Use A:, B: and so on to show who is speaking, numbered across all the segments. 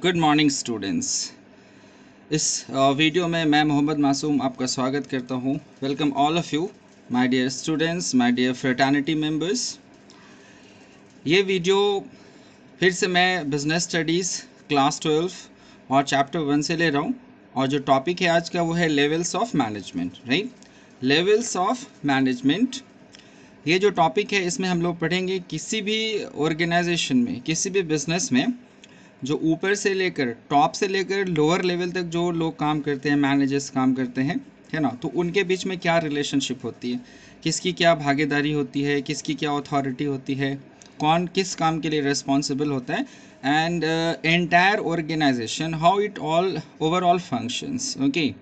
A: Good morning students. इस वीडियो में मैं मोहम्मद मासूम आपका स्वागत करता हूँ। Welcome all of you my dear students, my dear fraternity members. ये वीडियो फिर से मैं बिज़नेस स्टडीज़ क्लास 12 और चैप्टर 1 से ले रहा हूँ। और जो टॉपिक है आज का वो है levels of management, right. Levels of management, ये जो टॉपिक है इसमें हम लोग पढ़ेंगे किसी भी ऑर्गेनाइजेशन में, किसी भी बिज़नेस में जो ऊपर से लेकर टॉप से लेकर लोअर लेवल तक जो लोग काम करते हैं, मैनेजर्स काम करते हैं, है ना, तो उनके बीच में क्या रिलेशनशिप होती है, किसकी क्या भागीदारी होती है, किसकी क्या अथॉरिटी होती है, कौन किस काम के लिए रिस्पॉन्सिबल होता है, and entire organisation how it all overall functions. Okay,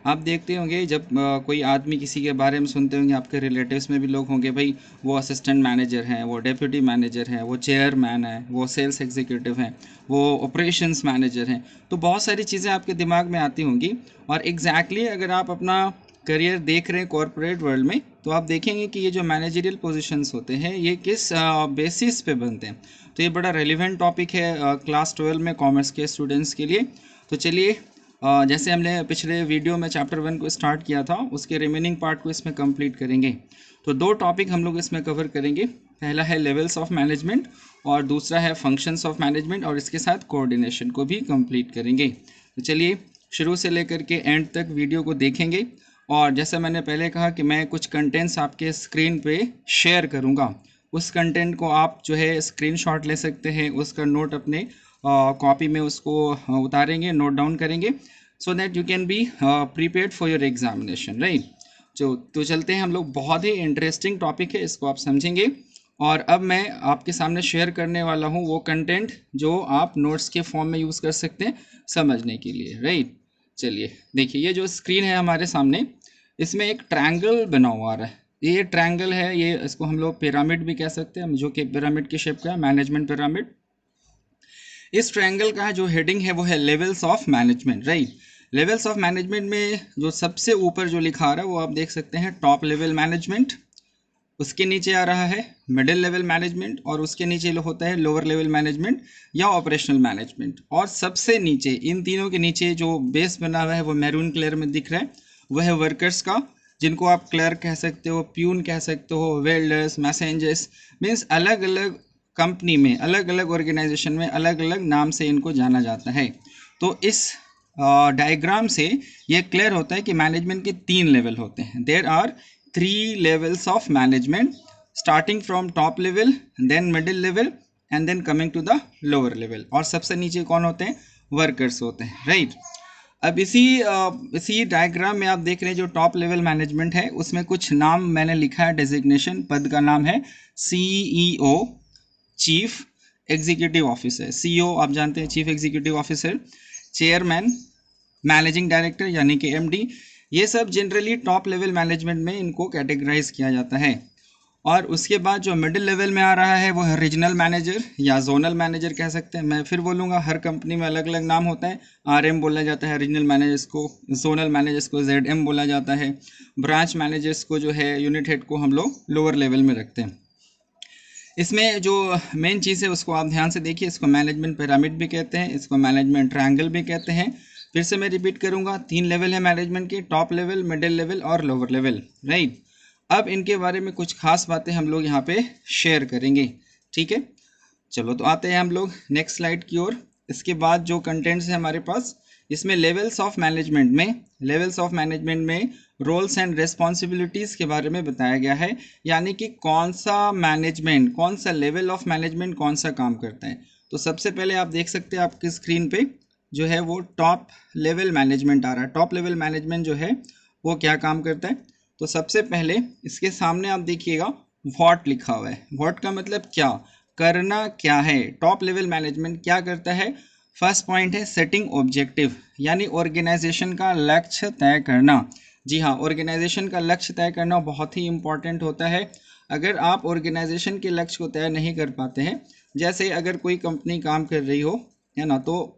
A: आप देखते होंगे जब कोई आदमी किसी के बारे में सुनते होंगे, आपके रिलेटिव्स में भी लोग होंगे, भाई वो असिस्टेंट मैनेजर हैं, वो डेप्यूटी मैनेजर हैं, वो चेयरमैन है, वो सेल्स एग्जीक्यूटिव हैं, वो ऑपरेशंस मैनेजर हैं। तो बहुत सारी चीज़ें आपके दिमाग में आती होंगी। और एग्जैक्टली अगर आप अपना करियर देख रहे हैं कॉरपोरेट वर्ल्ड में, तो आप देखेंगे कि ये जो मैनेजरियल पोजीशंस होते हैं ये किस बेसिस पे बनते हैं। तो ये बड़ा रेलिवेंट टॉपिक है क्लास 12 में कॉमर्स के स्टूडेंट्स के लिए। तो चलिए, जैसे हमने पिछले वीडियो में चैप्टर 1 को स्टार्ट किया था, उसके रिमेनिंग पार्ट को इसमें कंप्लीट करेंगे। तो दो टॉपिक हम लोग इसमें कवर करेंगे। पहला है लेवल्स ऑफ मैनेजमेंट और दूसरा है फंक्शंस ऑफ मैनेजमेंट, और इसके साथ कोऑर्डिनेशन को भी कंप्लीट करेंगे। तो चलिए शुरू से लेकर के एंड तक वीडियो को देखेंगे। और जैसा मैंने पहले कहा कि मैं कुछ कंटेंट्स आपके स्क्रीन पे शेयर करूँगा, उस कंटेंट को आप जो है स्क्रीनशॉट ले सकते हैं, उसका नोट अपने कॉपी में उसको उतारेंगे, नोट डाउन करेंगे, so that you can be prepared for your examination, right. तो चलते हैं हम लोग। बहुत ही इंटरेस्टिंग टॉपिक है, इसको आप समझेंगे। और अब मैं आपके सामने शेयर करने वाला हूँ वो कंटेंट जो आप नोट्स के फॉर्म में यूज़ कर सकते हैं समझने के लिए, राइट। चलिए देखिए, ये जो स्क्रीन है हमारे सामने, इसमें एक ट्रायंगल बना हुआ आ रहा है। ये ट्रायंगल है, ये इसको हम लोग पिरामिड भी कह सकते हैं, जो कि पिरामिड की शेप का है, मैनेजमेंट पिरामिड। इस ट्रायंगल का जो हेडिंग है वो है levels of management, right. Levels of management में जो सबसे ऊपर जो लिखा आ रहा है वो आप देख सकते हैं टॉप लेवल मैनेजमेंट, उसके नीचे आ रहा है मिडिल लेवल मैनेजमेंट, और उसके नीचे होता है लोअर लेवल मैनेजमेंट या ऑपरेशनल मैनेजमेंट। और सबसे नीचे, इन तीनों के नीचे जो बेस बना हुआ है वो मैरून कलर में दिख रहा है, वह है वर्कर्स का, जिनको आप क्लर्क कह सकते हो, प्यून कह सकते हो, वेल्डर्स, मैसेंजर्स। मीन्स अलग अलग कंपनी में, अलग अलग ऑर्गेनाइजेशन में अलग अलग नाम से इनको जाना जाता है। तो इस डायग्राम से ये क्लियर होता है कि मैनेजमेंट के 3 लेवल होते हैं। There are 3 levels of management, starting from top level, then middle level, and then coming to the lower level। और सबसे नीचे कौन होते हैं? वर्कर्स होते हैं, राइट। अब इसी डायग्राम में आप देख रहे हैं जो टॉप लेवल मैनेजमेंट है, उसमें कुछ नाम मैंने लिखा है, डेजिग्नेशन, पद का नाम है CEO, chief executive officer. CEO आप जानते हैं, chief executive officer, chairman, managing director यानी कि MD। ये सब जनरली टॉप लेवल मैनेजमेंट में इनको कैटेगराइज किया जाता है। और उसके बाद जो मिडिल लेवल में आ रहा है वो है रीजनल मैनेजर या जोनल मैनेजर कह सकते हैं। मैं फिर बोलूँगा, हर कंपनी में अलग अलग नाम होता है। RM बोला जाता है रीजनल मैनेजर्स को, जोनल मैनेजर्स को ZM बोला जाता है, ब्रांच मैनेजर्स को जो है, यूनिट हेड को हम लोग लोअर लेवल में रखते हैं। इसमें जो मेन चीज़ है उसको आप ध्यान से देखिए। इसको मैनेजमेंट पिरामिड भी कहते हैं, इसको मैनेजमेंट ट्रायंगल भी कहते हैं। फिर से मैं रिपीट करूंगा, 3 लेवल है मैनेजमेंट के, टॉप लेवल, मिडिल लेवल और लोअर लेवल, राइट। अब इनके बारे में कुछ खास बातें हम लोग यहाँ पे शेयर करेंगे, ठीक है। चलो तो आते हैं हम लोग नेक्स्ट स्लाइड की ओर। इसके बाद जो कंटेंट्स है हमारे पास, इसमें लेवल्स ऑफ मैनेजमेंट में रोल्स एंड रिस्पॉन्सिबिलिटीज़ के बारे में बताया गया है, यानी कि कौन सा मैनेजमेंट, कौन सा लेवल ऑफ मैनेजमेंट कौन सा काम करता है। तो सबसे पहले आप देख सकते हैं आपकी स्क्रीन पे जो है वो टॉप लेवल मैनेजमेंट आ रहा है। टॉप लेवल मैनेजमेंट जो है वो क्या काम करता है, तो सबसे पहले इसके सामने आप देखिएगा व्हाट लिखा हुआ है। व्हाट का मतलब क्या, करना क्या है। टॉप लेवल मैनेजमेंट क्या करता है? फर्स्ट पॉइंट है सेटिंग ऑब्जेक्टिव, यानी ऑर्गेनाइजेशन का लक्ष्य तय करना। जी हाँ, ऑर्गेनाइजेशन का लक्ष्य तय करना बहुत ही इंपॉर्टेंट होता है। अगर आप ऑर्गेनाइजेशन के लक्ष्य को तय नहीं कर पाते हैं, जैसे अगर कोई कंपनी काम कर रही हो, है ना, तो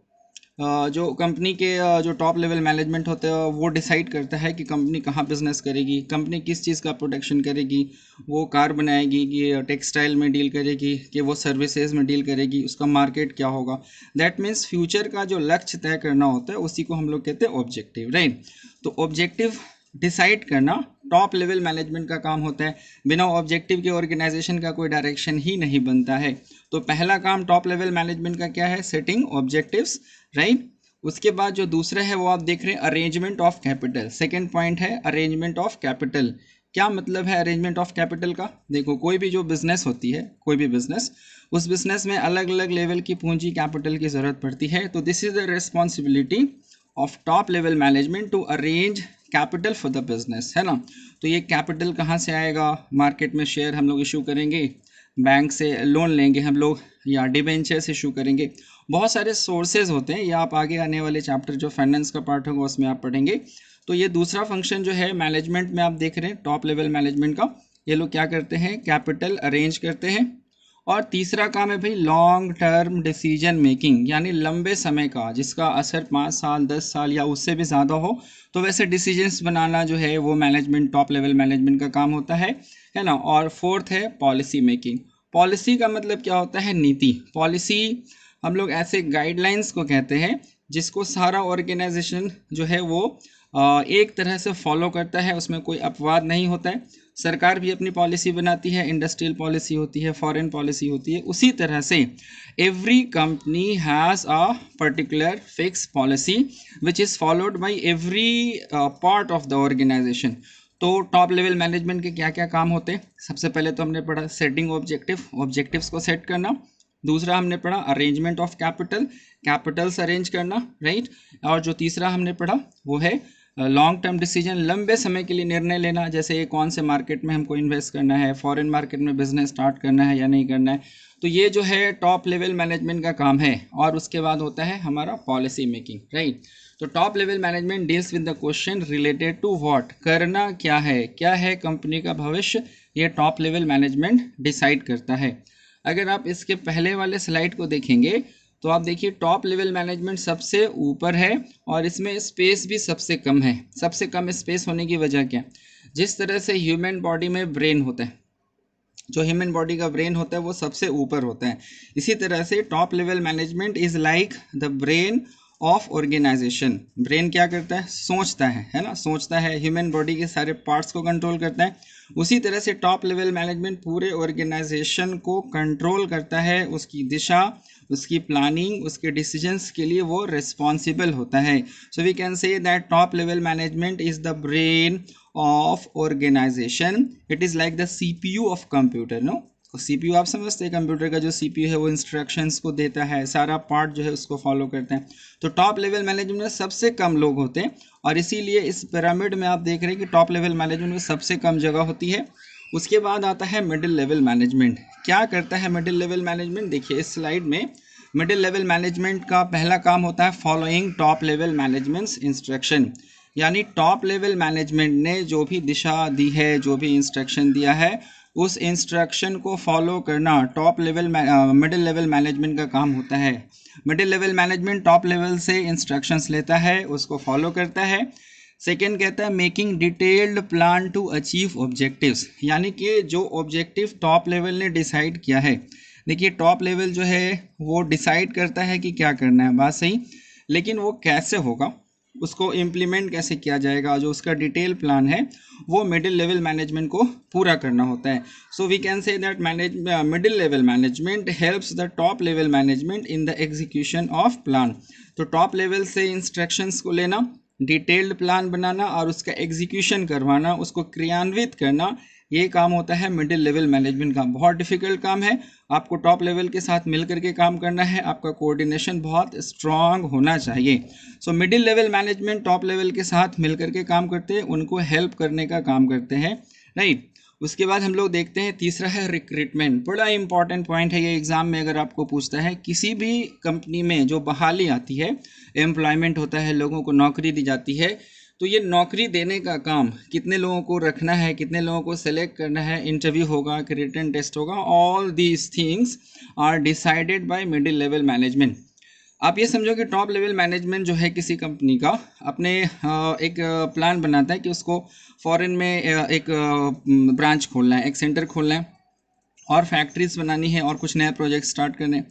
A: जो कंपनी के जो टॉप लेवल मैनेजमेंट होते हैं वो डिसाइड करता है कि कंपनी कहाँ बिजनेस करेगी, कंपनी किस चीज़ का प्रोटेक्शन करेगी, वो कार बनाएगी कि टेक्सटाइल में डील करेगी कि वो सर्विसेज में डील करेगी, उसका मार्केट क्या होगा। दैट मीन्स फ्यूचर का जो लक्ष्य तय करना होता है उसी को हम लोग कहते हैं ऑब्जेक्टिव, राइट। तो ऑब्जेक्टिव डिसाइड करना टॉप लेवल मैनेजमेंट का काम होता है। बिना ऑब्जेक्टिव के ऑर्गेनाइजेशन का कोई डायरेक्शन ही नहीं बनता है। तो पहला काम टॉप लेवल मैनेजमेंट का क्या है, सेटिंग ऑब्जेक्टिव्स, राइट। उसके बाद जो दूसरा है वो आप देख रहे हैं arrangement of capital. Second point है अरेंजमेंट ऑफ कैपिटल। क्या मतलब है अरेंजमेंट ऑफ कैपिटल का? देखो, कोई भी जो बिजनेस होती है, कोई भी बिजनेस, उस बिजनेस में अलग अलग लेवल की पूंजी कैपिटल की ज़रूरत पड़ती है। तो this is the responsibility of top level management to arrange capital for the business, है ना। तो ये कैपिटल कहाँ से आएगा? मार्केट में शेयर हम लोग इशू करेंगे, बैंक से लोन लेंगे हम लोग, या डिबेंचर्स इशू करेंगे। बहुत सारे सोर्सेज होते हैं, ये आप आगे आने वाले चैप्टर जो फाइनेंस का पार्ट होगा उसमें आप पढ़ेंगे। तो ये दूसरा फंक्शन जो है मैनेजमेंट में आप देख रहे हैं टॉप लेवल मैनेजमेंट का, ये लोग क्या करते हैं, कैपिटल अरेंज करते हैं। और तीसरा काम है भाई लॉन्ग टर्म डिसीजन मेकिंग, यानी लंबे समय का, जिसका असर 5 साल 10 साल या उससे भी ज़्यादा हो, तो वैसे डिसीजंस बनाना जो है वो मैनेजमेंट, टॉप लेवल मैनेजमेंट का काम होता है ना। और फोर्थ है पॉलिसी मेकिंग। पॉलिसी का मतलब क्या होता है, नीति। पॉलिसी हम लोग ऐसे गाइडलाइंस को कहते हैं जिसको सारा ऑर्गेनाइजेशन जो है वो एक तरह से फॉलो करता है, उसमें कोई अपवाद नहीं होता है। सरकार भी अपनी पॉलिसी बनाती है, इंडस्ट्रियल पॉलिसी होती है, फॉरेन पॉलिसी होती है। उसी तरह से every company has a particular fix policy which is followed by every part of the organisation. तो टॉप लेवल मैनेजमेंट के क्या क्या काम होते हैं? सबसे पहले तो हमने पढ़ा सेटिंग ऑब्जेक्टिव, ऑब्जेक्टिव्स को सेट करना। दूसरा हमने पढ़ा arrangement of capital, Capitals arrange करना, राइट। और जो तीसरा हमने पढ़ा वो है लॉन्ग टर्म डिसीजन, लंबे समय के लिए निर्णय लेना, जैसे कौन से मार्केट में हमको इन्वेस्ट करना है, फॉरेन मार्केट में बिजनेस स्टार्ट करना है या नहीं करना है। तो ये जो है टॉप लेवल मैनेजमेंट का काम है। और उसके बाद होता है हमारा पॉलिसी मेकिंग, राइट। तो top level management deals with the question related to what, करना क्या है कंपनी का भविष्य, ये टॉप लेवल मैनेजमेंट डिसाइड करता है। अगर आप इसके पहले वाले स्लाइड को देखेंगे तो आप देखिए टॉप लेवल मैनेजमेंट सबसे ऊपर है और इसमें स्पेस भी सबसे कम है। सबसे कम स्पेस होने की वजह क्या? जिस तरह से ह्यूमन बॉडी में ब्रेन होता है, जो ह्यूमन बॉडी का ब्रेन होता है वो सबसे ऊपर होता है, इसी तरह से top level management is like the brain of organisation. Brain क्या करता है? सोचता है ना, सोचता है, ह्यूमन बॉडी के सारे पार्ट्स को कंट्रोल करता है। उसी तरह से टॉप लेवल मैनेजमेंट पूरे ऑर्गेनाइजेशन को कंट्रोल करता है, उसकी दिशा, उसकी प्लानिंग, उसके डिसीजंस के लिए वो रिस्पॉन्सिबल होता है। So we can say that top level management is the brain of organisation. It is like the CPU of computer, no. CPU आप समझते हैं, कंप्यूटर का जो सीपीयू है वो इंस्ट्रक्शंस को देता है, सारा पार्ट जो है उसको फॉलो करते हैं। तो टॉप लेवल मैनेजमेंट में सबसे कम लोग होते हैं और इसीलिए इस पिरामिड में आप देख रहे हैं कि टॉप लेवल मैनेजमेंट में सबसे कम जगह होती है। उसके बाद आता है मिडिल लेवल मैनेजमेंट। क्या करता है मिडिल लेवल मैनेजमेंट? देखिए इस स्लाइड में मिडिल लेवल मैनेजमेंट का पहला काम होता है following top level managements instruction, यानी टॉप लेवल मैनेजमेंट ने जो भी दिशा दी है, जो भी इंस्ट्रक्शन दिया है, उस इंस्ट्रक्शन को फॉलो करना top level middle level management का काम होता है। Middle level management top level से इंस्ट्रक्शंस लेता है, उसको फॉलो करता है। सेकेंड कहता है making detailed plan to achieve objectives, यानी कि जो ऑब्जेक्टिव टॉप लेवल ने डिसाइड किया है। देखिए टॉप लेवल जो है वो डिसाइड करता है कि क्या करना है, बात सही, लेकिन वो कैसे होगा, उसको इम्प्लीमेंट कैसे किया जाएगा, जो उसका डिटेल प्लान है वो मिडिल लेवल मैनेजमेंट को पूरा करना होता है। So we can say that middle level management helps the top level management in the execution of plan. तो टॉप लेवल से इंस्ट्रक्शंस को लेना, डिटेल्ड प्लान बनाना और उसका एग्जीक्यूशन करवाना, उसको क्रियान्वित करना, ये काम होता है मिडिल लेवल मैनेजमेंट का। बहुत डिफिकल्ट काम है, आपको टॉप लेवल के साथ मिलकर के काम करना है, आपका कोऑर्डिनेशन बहुत स्ट्रांग होना चाहिए। So middle level management top level के साथ मिलकर के काम करते हैं, उनको हेल्प करने का काम करते हैं, राइट। उसके बाद हम लोग देखते हैं तीसरा है रिक्रूटमेंट। बड़ा इंपॉर्टेंट पॉइंट है ये, एग्जाम में अगर आपको पूछता है, किसी भी कंपनी में जो बहाली आती है, एम्प्लॉयमेंट होता है, लोगों को नौकरी दी जाती है, तो ये नौकरी देने का काम, कितने लोगों को रखना है, कितने लोगों को सेलेक्ट करना है, इंटरव्यू होगा कि रिटन टेस्ट होगा, all these things are decided by middle level management. आप ये समझो कि टॉप लेवल मैनेजमेंट जो है किसी कंपनी का अपने एक प्लान बनाता है कि उसको फॉरेन में एक ब्रांच खोलना है, एक सेंटर खोलना है और फैक्ट्रीज बनानी है और कुछ नया प्रोजेक्ट स्टार्ट करने हैं।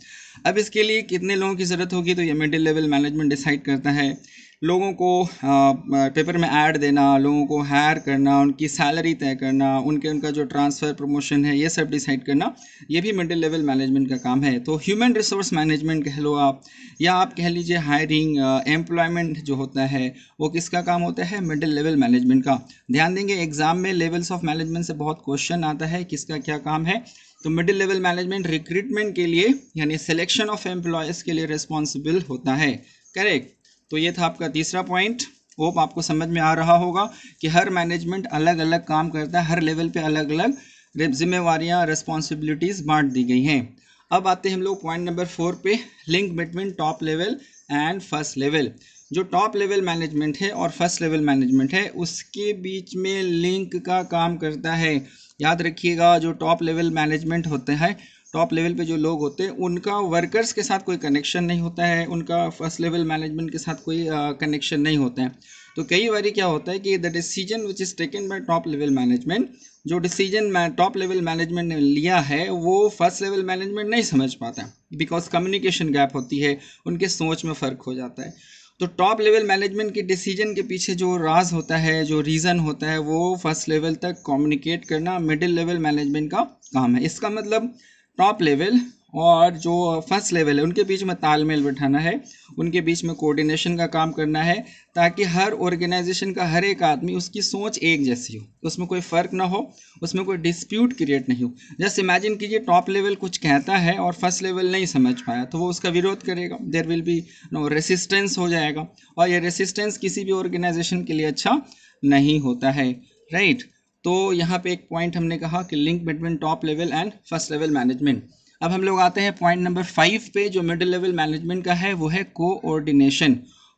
A: अब इसके लिए कितने लोगों की ज़रूरत होगी, तो ये मिडिल लेवल मैनेजमेंट डिसाइड करता है। लोगों को पेपर में ऐड देना, लोगों को हायर करना, उनकी सैलरी तय करना, उनका जो ट्रांसफ़र प्रमोशन है, ये सब डिसाइड करना, ये भी मिडिल लेवल मैनेजमेंट का काम है। तो ह्यूमन रिसोर्स मैनेजमेंट कह लो आप, या आप कह लीजिए हायरिंग, एम्प्लॉयमेंट जो होता है वो किसका काम होता है, मिडिल लेवल मैनेजमेंट का। ध्यान देंगे एग्जाम में लेवल्स ऑफ मैनेजमेंट से बहुत क्वेश्चन आता है, किसका क्या काम है। तो मिडिल लेवल मैनेजमेंट रिक्रूटमेंट के लिए यानी सिलेक्शन ऑफ एम्प्लॉयज़ के लिए रिस्पॉन्सिबल होता है। करेक्ट। तो ये था आपका तीसरा पॉइंट। होप आपको समझ में आ रहा होगा कि हर मैनेजमेंट अलग अलग काम करता है, हर लेवल पे अलग अलग जिम्मेवारियाँ, रिस्पॉन्सिबिलिटीज़ बांट दी गई हैं। अब आते हैं हम लोग पॉइंट नंबर 4 पे, link between top level and first level. जो टॉप लेवल मैनेजमेंट है और फर्स्ट लेवल मैनेजमेंट है उसके बीच में लिंक का काम करता है। याद रखिएगा, जो टॉप लेवल मैनेजमेंट होते हैं, टॉप लेवल पे जो लोग होते हैं उनका वर्कर्स के साथ कोई कनेक्शन नहीं होता है, उनका फर्स्ट लेवल मैनेजमेंट के साथ कोई कनेक्शन नहीं होता है। तो कई बार क्या होता है कि the decision which is taken by top level management, जो डिसीजन टॉप लेवल मैनेजमेंट ने लिया है वो फर्स्ट लेवल मैनेजमेंट नहीं समझ पाता, बिकॉज कम्युनिकेशन गैप होती है, उनके सोच में फ़र्क हो जाता है। तो टॉप लेवल मैनेजमेंट के डिसीजन के पीछे जो राज होता है, जो रीज़न होता है, वो फर्स्ट लेवल तक कम्युनिकेट करना मिडिल लेवल मैनेजमेंट का काम है। इसका मतलब टॉप लेवल और जो फर्स्ट लेवल है उनके बीच में तालमेल बिठाना है, उनके बीच में कोऑर्डिनेशन का काम करना है, ताकि हर ऑर्गेनाइजेशन का हर एक आदमी उसकी सोच एक जैसी हो, उसमें कोई फ़र्क ना हो, उसमें कोई डिस्प्यूट क्रिएट नहीं हो। जस्ट इमेजिन कीजिए टॉप लेवल कुछ कहता है और फर्स्ट लेवल नहीं समझ पाया, तो वो उसका विरोध करेगा, there will be no resistance हो जाएगा, और ये रेसिस्टेंस किसी भी ऑर्गेनाइजेशन के लिए अच्छा नहीं होता है, राइट। तो यहाँ पे एक पॉइंट हमने कहा कि link between top level and first level management. अब हम लोग आते हैं पॉइंट नंबर 5 पे, जो मिडिल लेवल मैनेजमेंट का है वो है कोऑर्डिनेशन।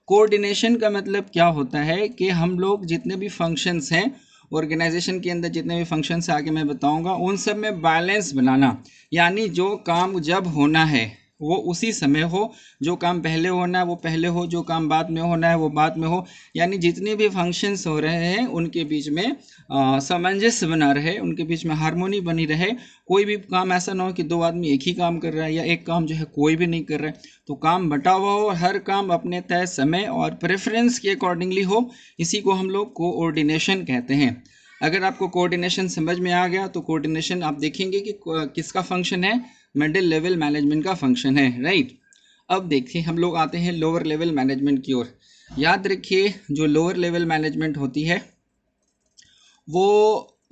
A: कोऑर्डिनेशन का मतलब क्या होता है कि हम लोग जितने भी फंक्शंस हैं ऑर्गेनाइजेशन के अंदर, जितने भी फंक्शंस आगे मैं बताऊंगा, उन सब में बैलेंस बनाना, यानी जो काम जब होना है वो उसी समय हो, जो काम पहले होना है वो पहले हो, जो काम बाद में होना है वो बाद में हो, यानी जितने भी फंक्शंस हो रहे हैं उनके बीच में सामंजस्य बना रहे, उनके बीच में हार्मोनी बनी रहे। कोई भी काम ऐसा ना हो कि दो आदमी एक ही काम कर रहा है या एक काम जो है कोई भी नहीं कर रहा है। तो काम बटा हुआ हो, हर काम अपने तय समय और प्रेफरेंस के अकॉर्डिंगली हो, इसी को हम लोग कोऑर्डिनेशन कहते हैं। अगर आपको कोऑर्डिनेशन समझ में आ गया तो कोऑर्डिनेशन आप देखेंगे कि किसका फंक्शन है, मिडिल लेवल मैनेजमेंट का फंक्शन है, राइट। अब देखिए हम लोग आते हैं लोअर लेवल मैनेजमेंट की ओर। याद रखिए जो लोअर लेवल मैनेजमेंट होती है वो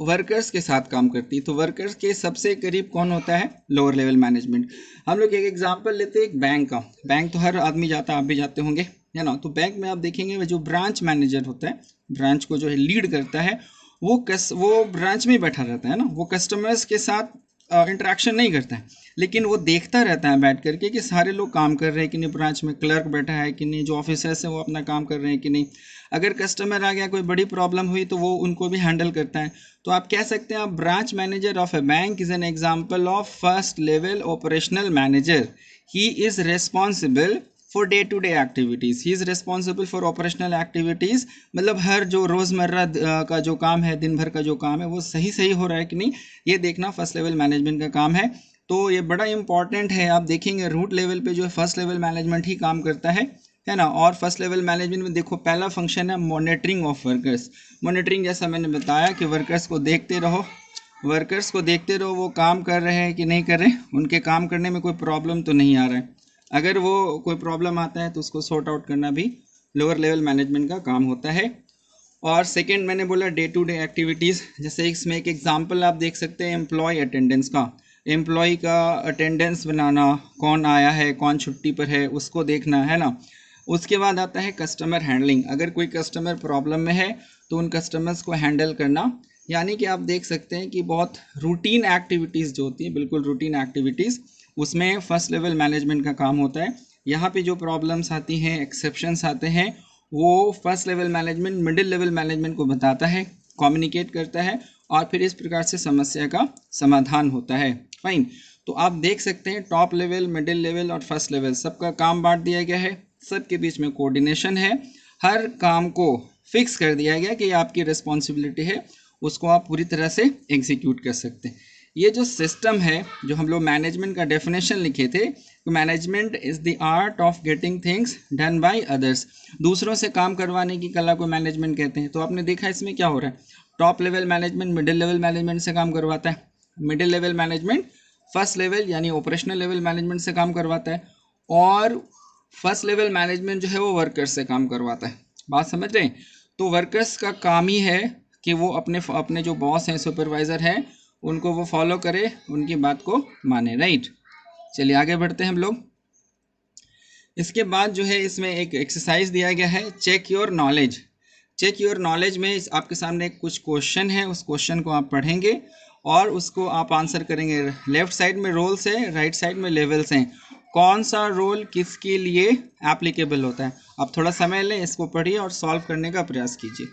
A: वर्कर्स के साथ काम करती है। तो वर्कर्स के सबसे करीब कौन होता है, लोअर लेवल मैनेजमेंट। हम लोग एक एग्जांपल लेते हैं एक बैंक का। बैंक तो हर आदमी जाता है, आप भी जाते होंगे, है ना। तो बैंक में आप देखेंगे जो ब्रांच मैनेजर होता है, ब्रांच को जो है लीड करता है, वो ब्रांच में बैठा रहता है ना, वो कस्टमर्स के साथ इंटरेक्शन नहीं करता है, लेकिन वो देखता रहता है बैठ करके कि सारे लोग काम कर रहे हैं कि नहीं, ब्रांच में क्लर्क बैठा है कि नहीं, जो ऑफिसर्स हैं वो अपना काम कर रहे हैं कि नहीं। अगर कस्टमर आ गया, कोई बड़ी प्रॉब्लम हुई, तो वो उनको भी हैंडल करता है। तो आप कह सकते हैं branch manager of a bank is an example of first level operational manager. He is responsible for day to day activities, he is responsible for operational activities, मतलब हर जो रोज़मर्रा का जो काम है, दिन भर का जो काम है, वो सही सही हो रहा है कि नहीं, ये देखना फर्स्ट लेवल मैनेजमेंट का काम है। तो ये बड़ा इंपॉर्टेंट है। आप देखेंगे रूट लेवल पे जो है फर्स्ट लेवल मैनेजमेंट ही काम करता है ना। और फर्स्ट लेवल मैनेजमेंट में देखो पहला फंक्शन है मॉनिटरिंग ऑफ वर्कर्स। मॉनिटरिंग जैसा मैंने बताया कि वर्कर्स को देखते रहो, वो काम कर रहे हैं कि नहीं कर रहे, उनके काम करने में कोई प्रॉब्लम तो नहीं आ रहा है। अगर वो कोई प्रॉब्लम आता है तो उसको सॉर्ट आउट करना भी लोअर लेवल मैनेजमेंट का काम होता है। और सेकंड मैंने बोला डे टू डे एक्टिविटीज़, जैसे इसमें एक एग्जांपल आप देख सकते हैं एम्प्लॉय अटेंडेंस का। एम्प्लॉय का अटेंडेंस बनाना, कौन आया है, कौन छुट्टी पर है, उसको देखना, है ना। उसके बाद आता है कस्टमर हैंडलिंग। अगर कोई कस्टमर प्रॉब्लम में है तो उन कस्टमर्स को हैंडल करना, यानी कि आप देख सकते हैं कि बहुत रूटीन एक्टिविटीज़ जो होती हैं, बिल्कुल रूटीन एक्टिविटीज़, उसमें फर्स्ट लेवल मैनेजमेंट का काम होता है। यहाँ पे जो प्रॉब्लम्स आती हैं, एक्सेप्शंस आते हैं, वो first level management middle level management को बताता है, कम्युनिकेट करता है, और फिर इस प्रकार से समस्या का समाधान होता है। फाइन। तो आप देख सकते हैं टॉप लेवल, मिडिल लेवल और फर्स्ट लेवल सबका काम बांट दिया गया है, सबके बीच में कोऑर्डिनेशन है, हर काम को फिक्स कर दिया गया कि आपकी रिस्पॉन्सिबिलिटी है, उसको आप पूरी तरह से एग्जीक्यूट कर सकते हैं। ये जो सिस्टम है, जो हम लोग मैनेजमेंट का डेफिनेशन लिखे थे, management is the art of getting things done by others, दूसरों से काम करवाने की कला को मैनेजमेंट कहते हैं। तो आपने देखा इसमें क्या हो रहा है, top level management middle level management से काम करवाता है, middle level management first level यानी ऑपरेशनल लेवल मैनेजमेंट से काम करवाता है, और फर्स्ट लेवल मैनेजमेंट जो है वो वर्कर्स से काम करवाता है। बात समझ रहे हैं? तो वर्कर्स का काम ही है कि वो अपने जो बॉस हैं, सुपरवाइज़र हैं, उनको वो फॉलो करे, उनकी बात को माने, राइट। चलिए आगे बढ़ते हैं हम लोग। इसके बाद जो है इसमें एक एक्सरसाइज दिया गया है, check your knowledge. Check your knowledge में आपके सामने कुछ क्वेश्चन है, उस क्वेश्चन को आप पढ़ेंगे और उसको आप आंसर करेंगे। लेफ्ट साइड में रोल्स है, राइट साइड में लेवल्स हैं, कौन सा रोल किसके लिए एप्लीकेबल होता है। आप थोड़ा समय लें, इसको पढ़िए और सॉल्व करने का प्रयास कीजिए।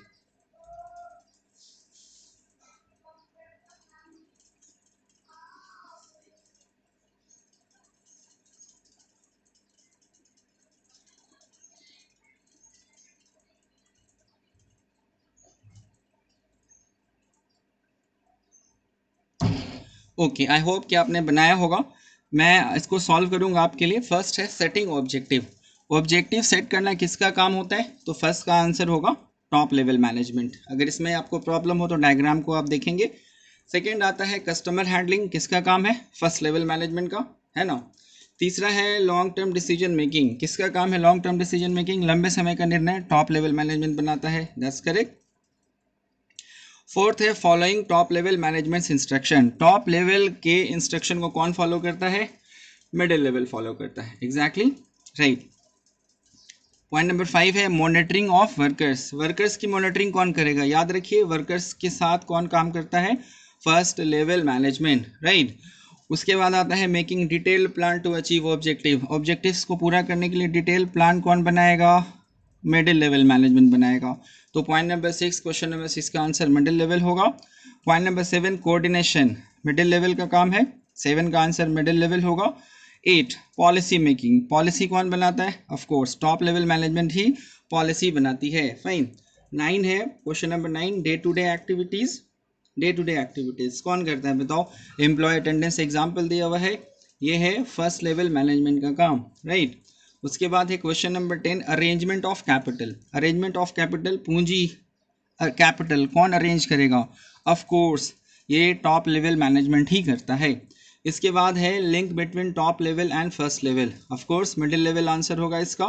A: ओके, आई होप कि आपने बनाया होगा। मैं इसको सॉल्व करूंगा आपके लिए। फर्स्ट है सेटिंग ऑब्जेक्टिव। ऑब्जेक्टिव सेट करना किसका काम होता है? तो फर्स्ट का आंसर होगा टॉप लेवल मैनेजमेंट। अगर इसमें आपको प्रॉब्लम हो तो डायग्राम को आप देखेंगे। सेकेंड आता है कस्टमर हैंडलिंग, किसका काम है? फर्स्ट लेवल मैनेजमेंट का, है ना। तीसरा है लॉन्ग टर्म डिसीजन मेकिंग, किसका काम है लॉन्ग टर्म डिसीजन मेकिंग? लंबे समय का निर्णय टॉप लेवल मैनेजमेंट बनाता है, दैट्स करेक्ट। फोर्थ है following top level management instruction. Top level के इंस्ट्रक्शन को कौन फॉलो करता है? मिडिल लेवल फॉलो करता है, एग्जैक्टली राइट। पॉइंट नंबर 5 है मॉनिटरिंग ऑफ वर्कर्स। वर्कर्स की मॉनिटरिंग कौन करेगा? याद रखिए, वर्कर्स के साथ कौन काम करता है? First level management, right. उसके बाद आता है making detail plan to achieve objective. Objectives को पूरा करने के लिए डिटेल प्लान कौन बनाएगा? मिडिल लेवल मैनेजमेंट बनाएगा। तो पॉइंट नंबर 6, क्वेश्चन नंबर 6 का आंसर मिडिल लेवल होगा। Point number 7 coordination, middle level का काम है, 7 का आंसर मिडिल लेवल होगा। 8 पॉलिसी मेकिंग, पॉलिसी कौन बनाता है? Of course top level management ही पॉलिसी बनाती है, फाइन। 9 है question number 9 day to day activities. Day to day activities कौन करता है बताओ? एम्प्लॉय अटेंडेंस एग्जाम्पल दिया हुआ है, ये है फर्स्ट लेवल मैनेजमेंट का काम, राइट। उसके बाद है question number 10 arrangement of capital. Arrangement of capital, पूंजी कैपिटल कौन अरेंज करेगा? ऑफ कोर्स ये टॉप लेवल मैनेजमेंट ही करता है। इसके बाद है link between top level and first level, of course middle level answer होगा इसका।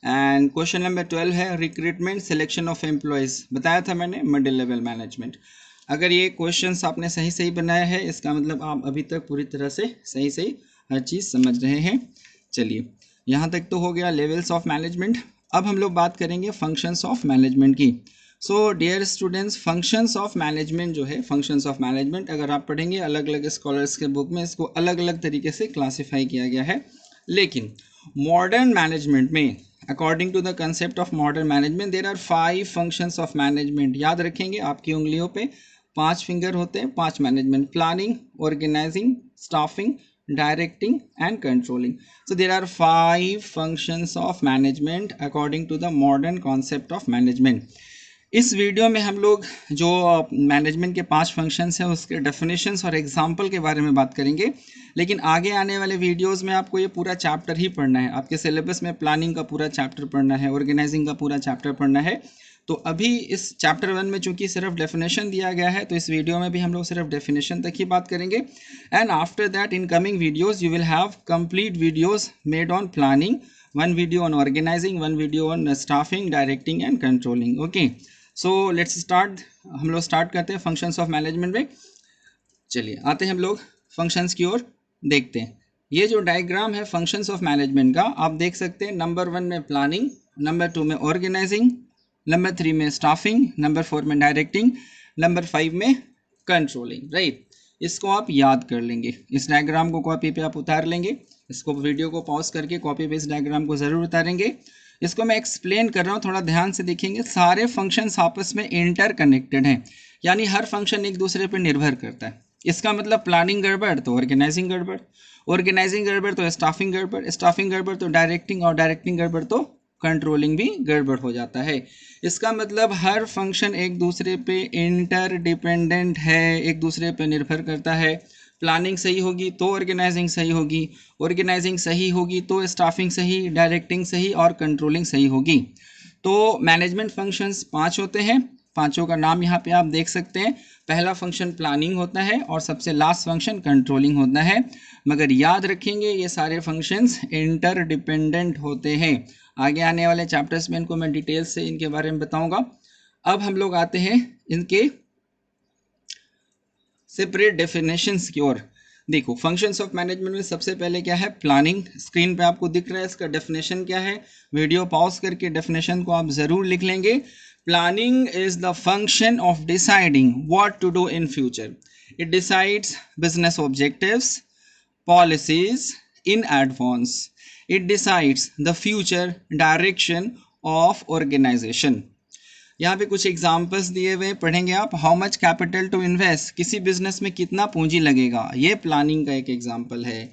A: एंड क्वेश्चन नंबर 12 है रिक्रूटमेंट सिलेक्शन ऑफ एम्प्लॉयज़, बताया था मैंने मिडिल लेवल मैनेजमेंट। अगर ये क्वेश्चंस आपने सही सही बनाया है, इसका मतलब आप अभी तक पूरी तरह से सही सही हर चीज़ समझ रहे हैं। चलिए यहाँ तक तो हो गया लेवल्स ऑफ मैनेजमेंट। अब हम लोग बात करेंगे फंक्शंस ऑफ मैनेजमेंट की। So dear students, functions of management जो है, फंक्शंस ऑफ मैनेजमेंट अगर आप पढ़ेंगे अलग अलग स्कॉलर्स के बुक में इसको अलग अलग तरीके से क्लासीफाई किया गया है, लेकिन मॉडर्न मैनेजमेंट में according to the concept of modern management there are 5 functions of management. याद रखेंगे, आपकी उंगलियों पे 5 फिंगर होते हैं, 5 management: planning, organising, staffing, directing and controlling. So there are 5 functions of management according to the modern concept of management. इस वीडियो में हम लोग जो मैनेजमेंट के 5 फंक्शंस हैं उसके डेफिनेशंस और एग्जांपल के बारे में बात करेंगे, लेकिन आगे आने वाले वीडियोस में आपको ये पूरा चैप्टर ही पढ़ना है। आपके सिलेबस में प्लानिंग का पूरा चैप्टर पढ़ना है, ऑर्गेनाइजिंग का पूरा चैप्टर पढ़ना है। तो अभी इस चैप्टर 1 में चूंकि सिर्फ डेफिनेशन दिया गया है, तो इस वीडियो में भी हम लोग सिर्फ डेफिनेशन तक ही बात करेंगे। And after that in coming videos you will have complete videos made on planning, 1 video on organising, 1 video on staffing, directing and controlling. Okay, so let's start. हम लोग स्टार्ट करते हैं फंक्शंस ऑफ मैनेजमेंट में। चलिए आते हैं हम लोग फंक्शंस की ओर, देखते हैं। ये जो डायग्राम है फंक्शंस ऑफ मैनेजमेंट का, आप देख सकते हैं नंबर 1 में प्लानिंग, नंबर 2 में ऑर्गेनाइजिंग, नंबर 3 में स्टाफिंग, नंबर 4 में डायरेक्टिंग, नंबर 5 में कंट्रोलिंग, राइट। इसको आप याद कर लेंगे। इस डायग्राम को कॉपी पे आप उतार लेंगे, इसको वीडियो को पॉज करके कॉपी पे इस डायग्राम को ज़रूर उतारेंगे। इसको मैं एक्सप्लेन कर रहा हूँ, थोड़ा ध्यान से देखेंगे। सारे फंक्शंस आपस में इंटर कनेक्टेड हैं, यानी हर फंक्शन एक दूसरे पर निर्भर करता है। इसका मतलब प्लानिंग गड़बड़ तो ऑर्गेनाइजिंग गड़बड़, ऑर्गेनाइजिंग गड़बड़ तो स्टाफिंग गड़बड़, स्टाफिंग गड़बड़ तो डायरेक्टिंग, और डायरेक्टिंग गड़बड़ तो कंट्रोलिंग भी गड़बड़ हो जाता है। इसका मतलब हर फंक्शन एक दूसरे पे इंटरडिपेंडेंट है, एक दूसरे पे निर्भर करता है। प्लानिंग सही होगी तो ऑर्गेनाइजिंग सही होगी, ऑर्गेनाइजिंग सही होगी तो स्टाफिंग सही, डायरेक्टिंग सही और कंट्रोलिंग सही होगी। तो मैनेजमेंट फंक्शंस 5 होते हैं, पांचों का नाम यहाँ पे आप देख सकते हैं। पहला फंक्शन प्लानिंग होता है और सबसे लास्ट फंक्शन कंट्रोलिंग होता है। मगर याद रखेंगे ये सारे फंक्शंस इंटरडिपेंडेंट होते हैं। आगे आने वाले चैप्टर्स में इनको मैं डिटेल से इनके बारे में बताऊंगा। अब हम लोग आते हैं इनके सेपरेट डेफिनेशंस की ओर। देखो फंक्शंस ऑफ मैनेजमेंट में सबसे पहले क्या है, प्लानिंग। स्क्रीन पे आपको दिख रहा है, इसका डेफिनेशन क्या है। वीडियो पॉज करके डेफिनेशन को आप जरूर लिख लेंगे। Planning is the function of deciding what to do in future. It decides business objectives, policies in advance. It decides the future direction of organisation. यहाँ पे कुछ एग्जाम्पल्स दिए हुए पढ़ेंगे आप। How much capital to invest, किसी business में कितना पूंजी लगेगा, ये प्लानिंग का एक एग्जाम्पल है।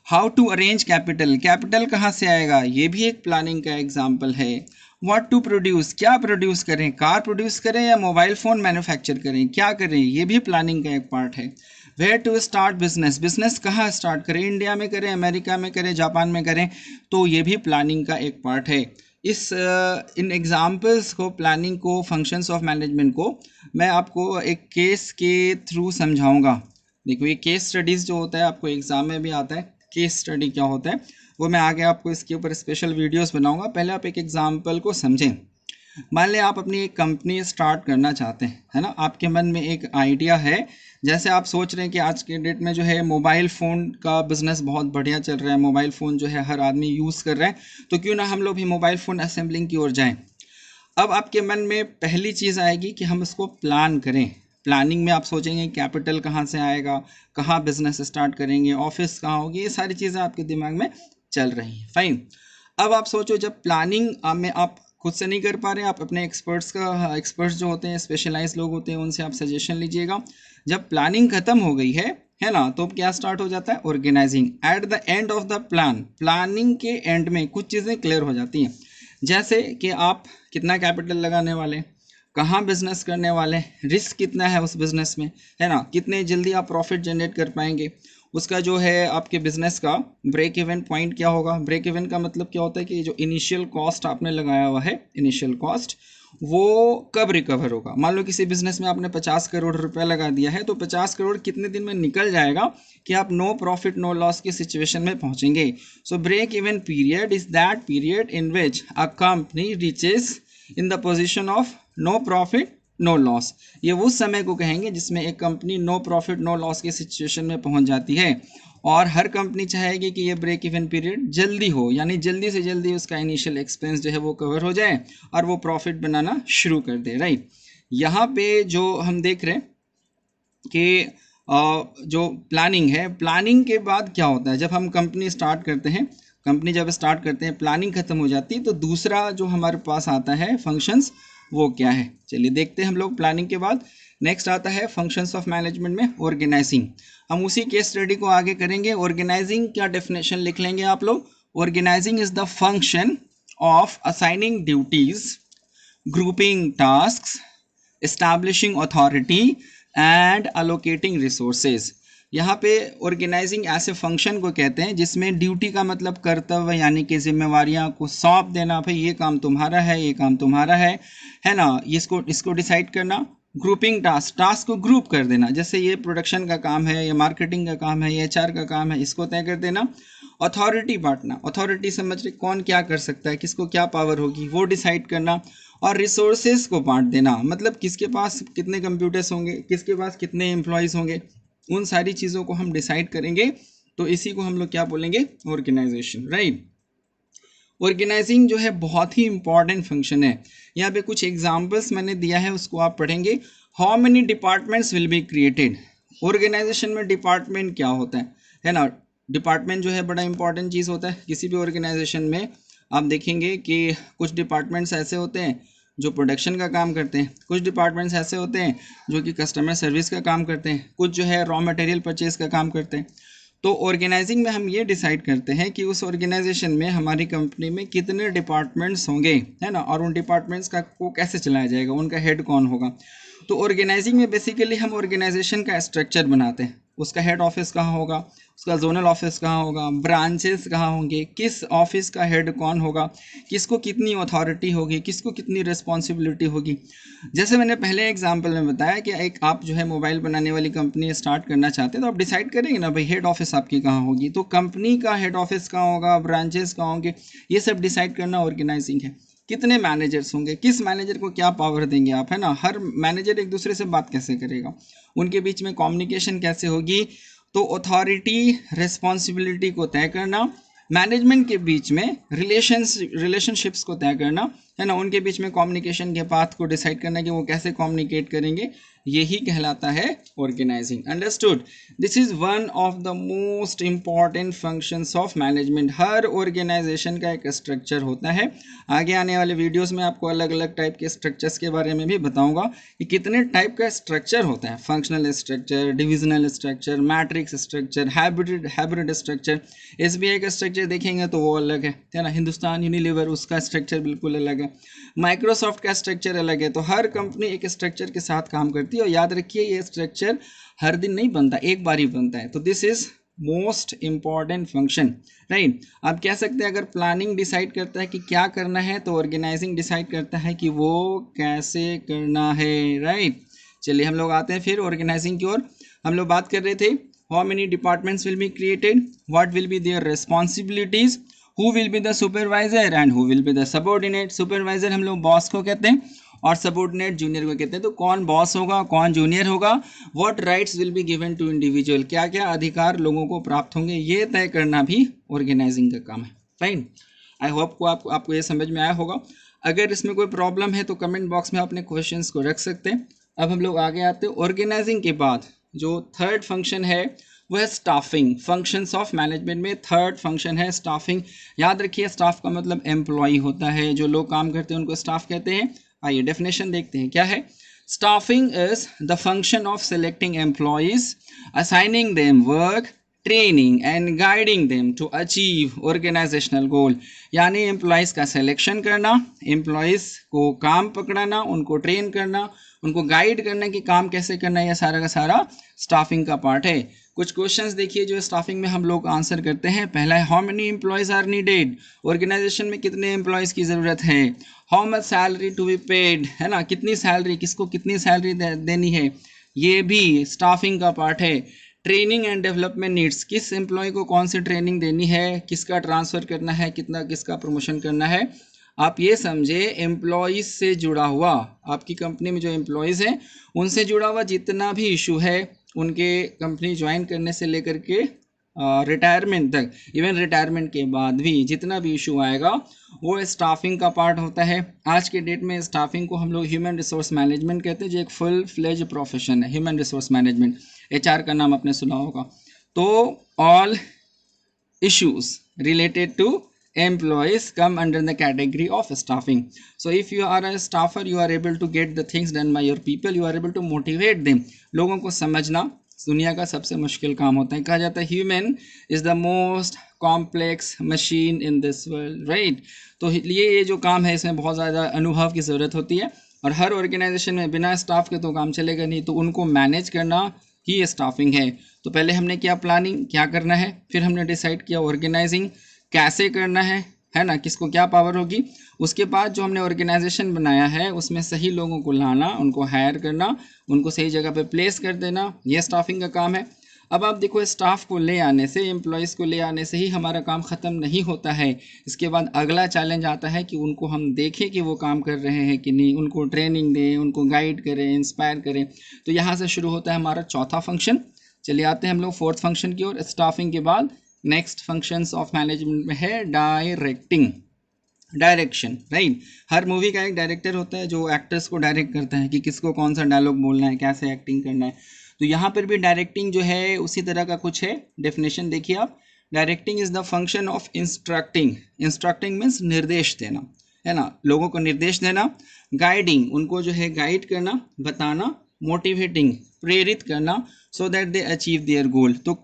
A: How to arrange capital, capital कहाँ से आएगा, ये भी एक प्लानिंग का एग्जाम्पल है। व्हाट टू प्रोड्यूस, क्या प्रोड्यूस करें, कार प्रोड्यूस करें या मोबाइल फ़ोन मैन्युफैक्चर करें, क्या करें, ये भी प्लानिंग का एक पार्ट है। Where to start business, business कहाँ स्टार्ट करें, इंडिया में करें, अमेरिका में करें, जापान में करें, तो ये भी प्लानिंग का एक पार्ट है। इन एग्जाम्पल्स को, प्लानिंग को, फंक्शंस ऑफ मैनेजमेंट को मैं आपको एक केस के थ्रू समझाऊंगा। देखो ये केस स्टडीज़ जो होता है आपको एग्जाम में भी आता है, केस स्टडी क्या होता है वो मैं आगे आपको इसके ऊपर स्पेशल वीडियोस बनाऊंगा। पहले आप एक एग्जाम्पल को समझें। मान लें आप अपनी एक कंपनी स्टार्ट करना चाहते हैं, है ना, आपके मन में एक आइडिया है। जैसे आप सोच रहे हैं कि आज के डेट में जो है मोबाइल फ़ोन का बिज़नेस बहुत बढ़िया चल रहा है, मोबाइल फ़ोन जो है हर आदमी यूज़ कर रहा है, तो क्यों ना हम लोग भी मोबाइल फ़ोन असेंबलिंग की ओर जाएं। अब आपके मन में पहली चीज़ आएगी कि हम इसको प्लान करें। प्लानिंग में आप सोचेंगे कैपिटल कहाँ से आएगा, कहाँ बिजनेस स्टार्ट करेंगे, ऑफिस कहाँ होगी, ये सारी चीज़ें आपके दिमाग में चल रही हैं। फाइन। अब आप सोचो जब प्लानिंग में आप खुद से नहीं कर पा रहे, आप अपने एक्सपर्ट्स जो होते हैं, स्पेशलाइज लोग होते हैं, उनसे आप सजेशन लीजिएगा। जब प्लानिंग खत्म हो गई है ना, तो क्या स्टार्ट हो जाता है, organising. At the end of the plan, planning के एंड में कुछ चीज़ें क्लियर हो जाती हैं, जैसे कि आप कितना कैपिटल लगाने वाले, कहाँ बिजनेस करने वाले, रिस्क कितना है उस बिजनेस में, है ना, कितने जल्दी आप प्रॉफिट जनरेट कर पाएंगे, उसका जो है आपके बिजनेस का ब्रेक इवन पॉइंट क्या होगा। ब्रेक इवन का मतलब क्या होता है कि जो इनिशियल कॉस्ट आपने लगाया हुआ है, इनिशियल कॉस्ट, वो कब रिकवर होगा। मान लो किसी बिजनेस में आपने 50 करोड़ रुपया लगा दिया है, तो 50 करोड़ कितने दिन में निकल जाएगा कि आप नो प्रॉफिट नो लॉस की सिचुएशन में पहुंचेंगे। So break even period is that period in which a company reaches in the position of no profit no loss. ये उस समय को कहेंगे जिसमें एक कंपनी नो प्रॉफिट नो लॉस की सिचुएशन में पहुंच जाती है। और हर कंपनी चाहेगी कि ये ब्रेक इवन पीरियड जल्दी हो, यानी जल्दी से जल्दी उसका इनिशियल एक्सपेंस जो है वो कवर हो जाए और वो प्रॉफिट बनाना शुरू कर दे। राइट, यहाँ पे जो हम देख रहे हैं कि जो प्लानिंग है, प्लानिंग के बाद क्या होता है, जब हम कंपनी स्टार्ट करते हैं, कंपनी जब स्टार्ट करते हैं, प्लानिंग खत्म हो जाती है, तो दूसरा जो हमारे पास आता है फंक्शंस, वो क्या है, चलिए देखते हैं हम लोग। प्लानिंग के बाद नेक्स्ट आता है फंक्शंस ऑफ मैनेजमेंट में ऑर्गेनाइजिंग। हम उसी केस स्टडी को आगे करेंगे। ऑर्गेनाइजिंग क्या डेफिनेशन लिख लेंगे आप लोग। Organising is the function of assigning duties, grouping tasks, establishing authority and allocating resources. यहाँ पे ऑर्गेनाइजिंग ऐसे फंक्शन को कहते हैं जिसमें ड्यूटी का मतलब कर्तव्य यानी कि जिम्मेवारियाँ को सौंप देना, भाई ये काम तुम्हारा है, ये काम तुम्हारा है ना, इसको डिसाइड करना। ग्रुपिंग टास्क, टास्क को ग्रुप कर देना, जैसे ये प्रोडक्शन का काम है, ये मार्केटिंग का काम है, ये HR का काम है, इसको तय कर देना। अथॉरिटी बांटना, अथॉरिटी समझ रहे कौन क्या कर सकता है, किसको क्या पावर होगी, वो डिसाइड करना। और रिसोर्सेज को बांट देना, मतलब किसके पास कितने कंप्यूटर्स होंगे, किसके पास कितने एम्प्लॉयज़ होंगे, उन सारी चीज़ों को हम डिसाइड करेंगे। तो इसी को हम लोग क्या बोलेंगे, ऑर्गेनाइजेशन। राइट, ऑर्गेनाइजिंग जो है बहुत ही इंपॉर्टेंट फंक्शन है। यहाँ पे कुछ एग्जांपल्स मैंने दिया है, उसको आप पढ़ेंगे। How many departments will be created, organization में डिपार्टमेंट क्या होता है ना, डिपार्टमेंट जो है बड़ा इंपॉर्टेंट चीज़ होता है किसी भी ऑर्गेनाइजेशन में। आप देखेंगे कि कुछ डिपार्टमेंट्स ऐसे होते हैं जो प्रोडक्शन का काम करते हैं, कुछ डिपार्टमेंट्स ऐसे होते हैं जो कि कस्टमर सर्विस का काम करते हैं, कुछ जो है रॉ मटेरियल परचेज का काम करते हैं। तो ऑर्गेनाइजिंग में हम ये डिसाइड करते हैं कि उस ऑर्गेनाइजेशन में हमारी कंपनी में कितने डिपार्टमेंट्स होंगे, है ना, और उन डिपार्टमेंट्स का को कैसे चलाया जाएगा, उनका हेड कौन होगा। तो ऑर्गेनाइजिंग में बेसिकली हम ऑर्गेनाइजेशन का स्ट्रक्चर बनाते हैं, उसका हेड ऑफिस कहाँ होगा, उसका जोनल ऑफिस कहाँ होगा, ब्रांचेस कहाँ होंगे, किस ऑफिस का हेड कौन होगा, किसको कितनी अथॉरिटी होगी, किसको कितनी रिस्पॉन्सिबिलिटी होगी। जैसे मैंने पहले एग्जांपल में बताया कि एक आप जो है मोबाइल बनाने वाली कंपनी स्टार्ट करना चाहते हैं, तो आप डिसाइड करेंगे ना भाई हेड ऑफिस आपकी कहाँ होगी, तो कंपनी का हेड ऑफिस कहाँ होगा, ब्रांचेस कहाँ होंगे, ये सब डिसाइड करना ऑर्गेनाइजिंग है। कितने मैनेजर्स होंगे, किस मैनेजर को क्या पावर देंगे आप, है ना, हर मैनेजर एक दूसरे से बात कैसे करेगा, उनके बीच में कम्युनिकेशन कैसे होगी। तो अथॉरिटी रिस्पॉन्सिबिलिटी को तय करना, मैनेजमेंट के बीच में रिलेशनशिप्स को तय करना, है ना, उनके बीच में कम्युनिकेशन के पाथ को डिसाइड करना कि वो कैसे कम्युनिकेट करेंगे, यही कहलाता है organizing. Understood. This is one of the most important functions of management. हर ऑर्गेनाइजेशन का एक स्ट्रक्चर होता है। आगे आने वाले वीडियोस में आपको अलग अलग टाइप के स्ट्रक्चर्स के बारे में भी बताऊंगा कि कितने टाइप का स्ट्रक्चर होता है, functional structure, divisional structure, matrix structure, hybrid structure. SBI का स्ट्रक्चर देखेंगे तो वो अलग है ना, हिंदुस्तान यूनिलीवर उसका स्ट्रक्चर बिल्कुल अलग है, माइक्रोसॉफ्ट का स्ट्रक्चर अलग है। तो हर कंपनी एक स्ट्रक्चर के साथ काम करती है, और याद रखिए ये स्ट्रक्चर हर दिन नहीं बनता, एक बार ही बनता है। तो this is most important function, right. आप कह सकते हैं अगर प्लानिंग डिसाइड करता है कि क्या करना है, तो ऑर्गेनाइजिंग डिसाइड करता है कि वो कैसे करना है, राइट। चलिए हम लोग आते हैं फिर ऑर्गेनाइजिंग की ओर। हम लोग बात कर रहे थे how many departments will be created, what will be there responsibilities, who will be the supervisor and who will be the subordinate। Supervisor हम लोग बॉस को कहते हैं और सबॉर्डिनेट जूनियर को कहते हैं। तो कौन बॉस होगा, कौन जूनियर होगा, what rights will be given to individual, क्या क्या अधिकार लोगों को प्राप्त होंगे, ये तय करना भी ऑर्गेनाइजिंग का काम है, फाइन। आई होप को आपको ये समझ में आया होगा। अगर इसमें कोई प्रॉब्लम है तो कमेंट बॉक्स में अपने क्वेश्चंस को रख सकते हैं। अब हम लोग आगे आते हैं। ऑर्गेनाइजिंग के बाद जो थर्ड फंक्शन है वो है स्टाफिंग। फंक्शंस ऑफ मैनेजमेंट में थर्ड फंक्शन है स्टाफिंग। याद रखिए स्टाफ का मतलब एम्प्लॉय होता है, जो लोग काम करते हैं उनको स्टाफ कहते हैं। आइए डेफिनेशन देखते हैं क्या है। Staffing is the function of selecting employees, assigning them work, training and guiding them to achieve organisational goal. यानी एम्प्लॉयज़ का सिलेक्शन करना, एम्प्लॉयज़ को काम पकड़ाना, उनको ट्रेन करना, उनको गाइड करना कि काम कैसे करना है, यह सारा का सारा स्टाफिंग का पार्ट है। कुछ क्वेश्चंस देखिए जो स्टाफिंग में हम लोग आंसर करते हैं। पहला है how many employees are needed, organization में कितने एम्प्लॉयज़ की ज़रूरत है। How much salary to be paid, है ना, कितनी सैलरी, किसको कितनी सैलरी देनी है, ये भी स्टाफिंग का पार्ट है। ट्रेनिंग एंड डेवलपमेंट नीड्स, किस एम्प्लॉय को कौन सी ट्रेनिंग देनी है, किसका ट्रांसफ़र करना है, कितना किसका प्रमोशन करना है। आप ये समझे एम्प्लॉयज़ से जुड़ा हुआ, आपकी कंपनी में जो एम्प्लॉयज़ हैं उनसे जुड़ा हुआ जितना भी इशू है, उनके कंपनी ज्वाइन करने से लेकर के रिटायरमेंट तक, इवन रिटायरमेंट के बाद भी जितना भी इशू आएगा वो स्टाफिंग का पार्ट होता है। आज के डेट में स्टाफिंग को हम लोग ह्यूमन रिसोर्स मैनेजमेंट कहते हैं, जो एक फुल फ्लेज प्रोफेशन है। ह्यूमन रिसोर्स मैनेजमेंट, एचआर का नाम आपने सुना होगा। तो all issues related to employees come under the category of staffing. So if you are a staffer, you are able to get the things done by your people, you are able to motivate them। लोगों को समझना दुनिया का सबसे मुश्किल काम होता है। कहा जाता है human is the most complex machine in this world, right. तो ये जो काम है इसमें बहुत ज़्यादा अनुभव की ज़रूरत होती है, और हर ऑर्गेनाइजेशन में बिना स्टाफ के तो काम चलेगा नहीं, तो उनको मैनेज करना ही स्टाफिंग है। तो पहले हमने किया प्लानिंग, क्या करना है, फिर हमने डिसाइड किया ऑर्गेनाइजिंग कैसे करना है ना, किसको क्या पावर होगी। उसके बाद जो हमने ऑर्गेनाइजेशन बनाया है उसमें सही लोगों को लाना, उनको हायर करना, उनको सही जगह पे प्लेस कर देना, ये स्टाफिंग का काम है। अब आप देखो स्टाफ को ले आने से, एम्प्लॉयज़ को ले आने से ही हमारा काम ख़त्म नहीं होता है। इसके बाद अगला चैलेंज आता है कि उनको हम देखें कि वो काम कर रहे हैं कि नहीं, उनको ट्रेनिंग दें, उनको गाइड करें, इंस्पायर करें। तो यहाँ से शुरू होता है हमारा चौथा फंक्शन। चलिए आते हैं हम लोग फोर्थ फंक्शन की ओर। स्टाफिंग के बाद नेक्स्ट फंक्शंस ऑफ मैनेजमेंट में है डायरेक्टिंग, डायरेक्शन, राइट। हर मूवी का एक डायरेक्टर होता है जो एक्टर्स को डायरेक्ट करता है कि किसको कौन सा डायलॉग बोलना है, कैसे एक्टिंग करना है। तो यहाँ पर भी डायरेक्टिंग जो है उसी तरह का कुछ है। डेफिनेशन देखिए आप, directing is the function of instructing. Instructing means निर्देश देना, है ना, लोगों को निर्देश देना, गाइडिंग, उनको जो है गाइड करना, बताना, मोटिवेटिंग, प्रेरित करना, सो दैट दे अचीव देयर गोल। तो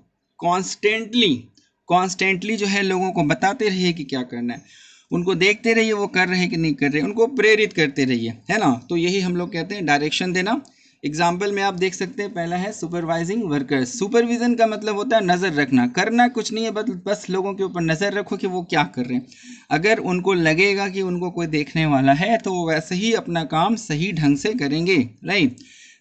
A: कॉन्स्टेंटली जो है लोगों को बताते रहिए कि क्या करना है, उनको देखते रहिए वो कर रहे हैं कि नहीं कर रहे, उनको प्रेरित करते रहिए, है ना। तो यही हम लोग कहते हैं डायरेक्शन देना। एग्जाम्पल में आप देख सकते हैं, पहला है सुपरवाइजिंग वर्कर्स। सुपरविजन का मतलब होता है नज़र रखना, करना कुछ नहीं है, बस लोगों के ऊपर नज़र रखो कि वो क्या कर रहे हैं। अगर उनको लगेगा कि उनको कोई देखने वाला है तो वो वैसे ही अपना काम सही ढंग से करेंगे, राइट।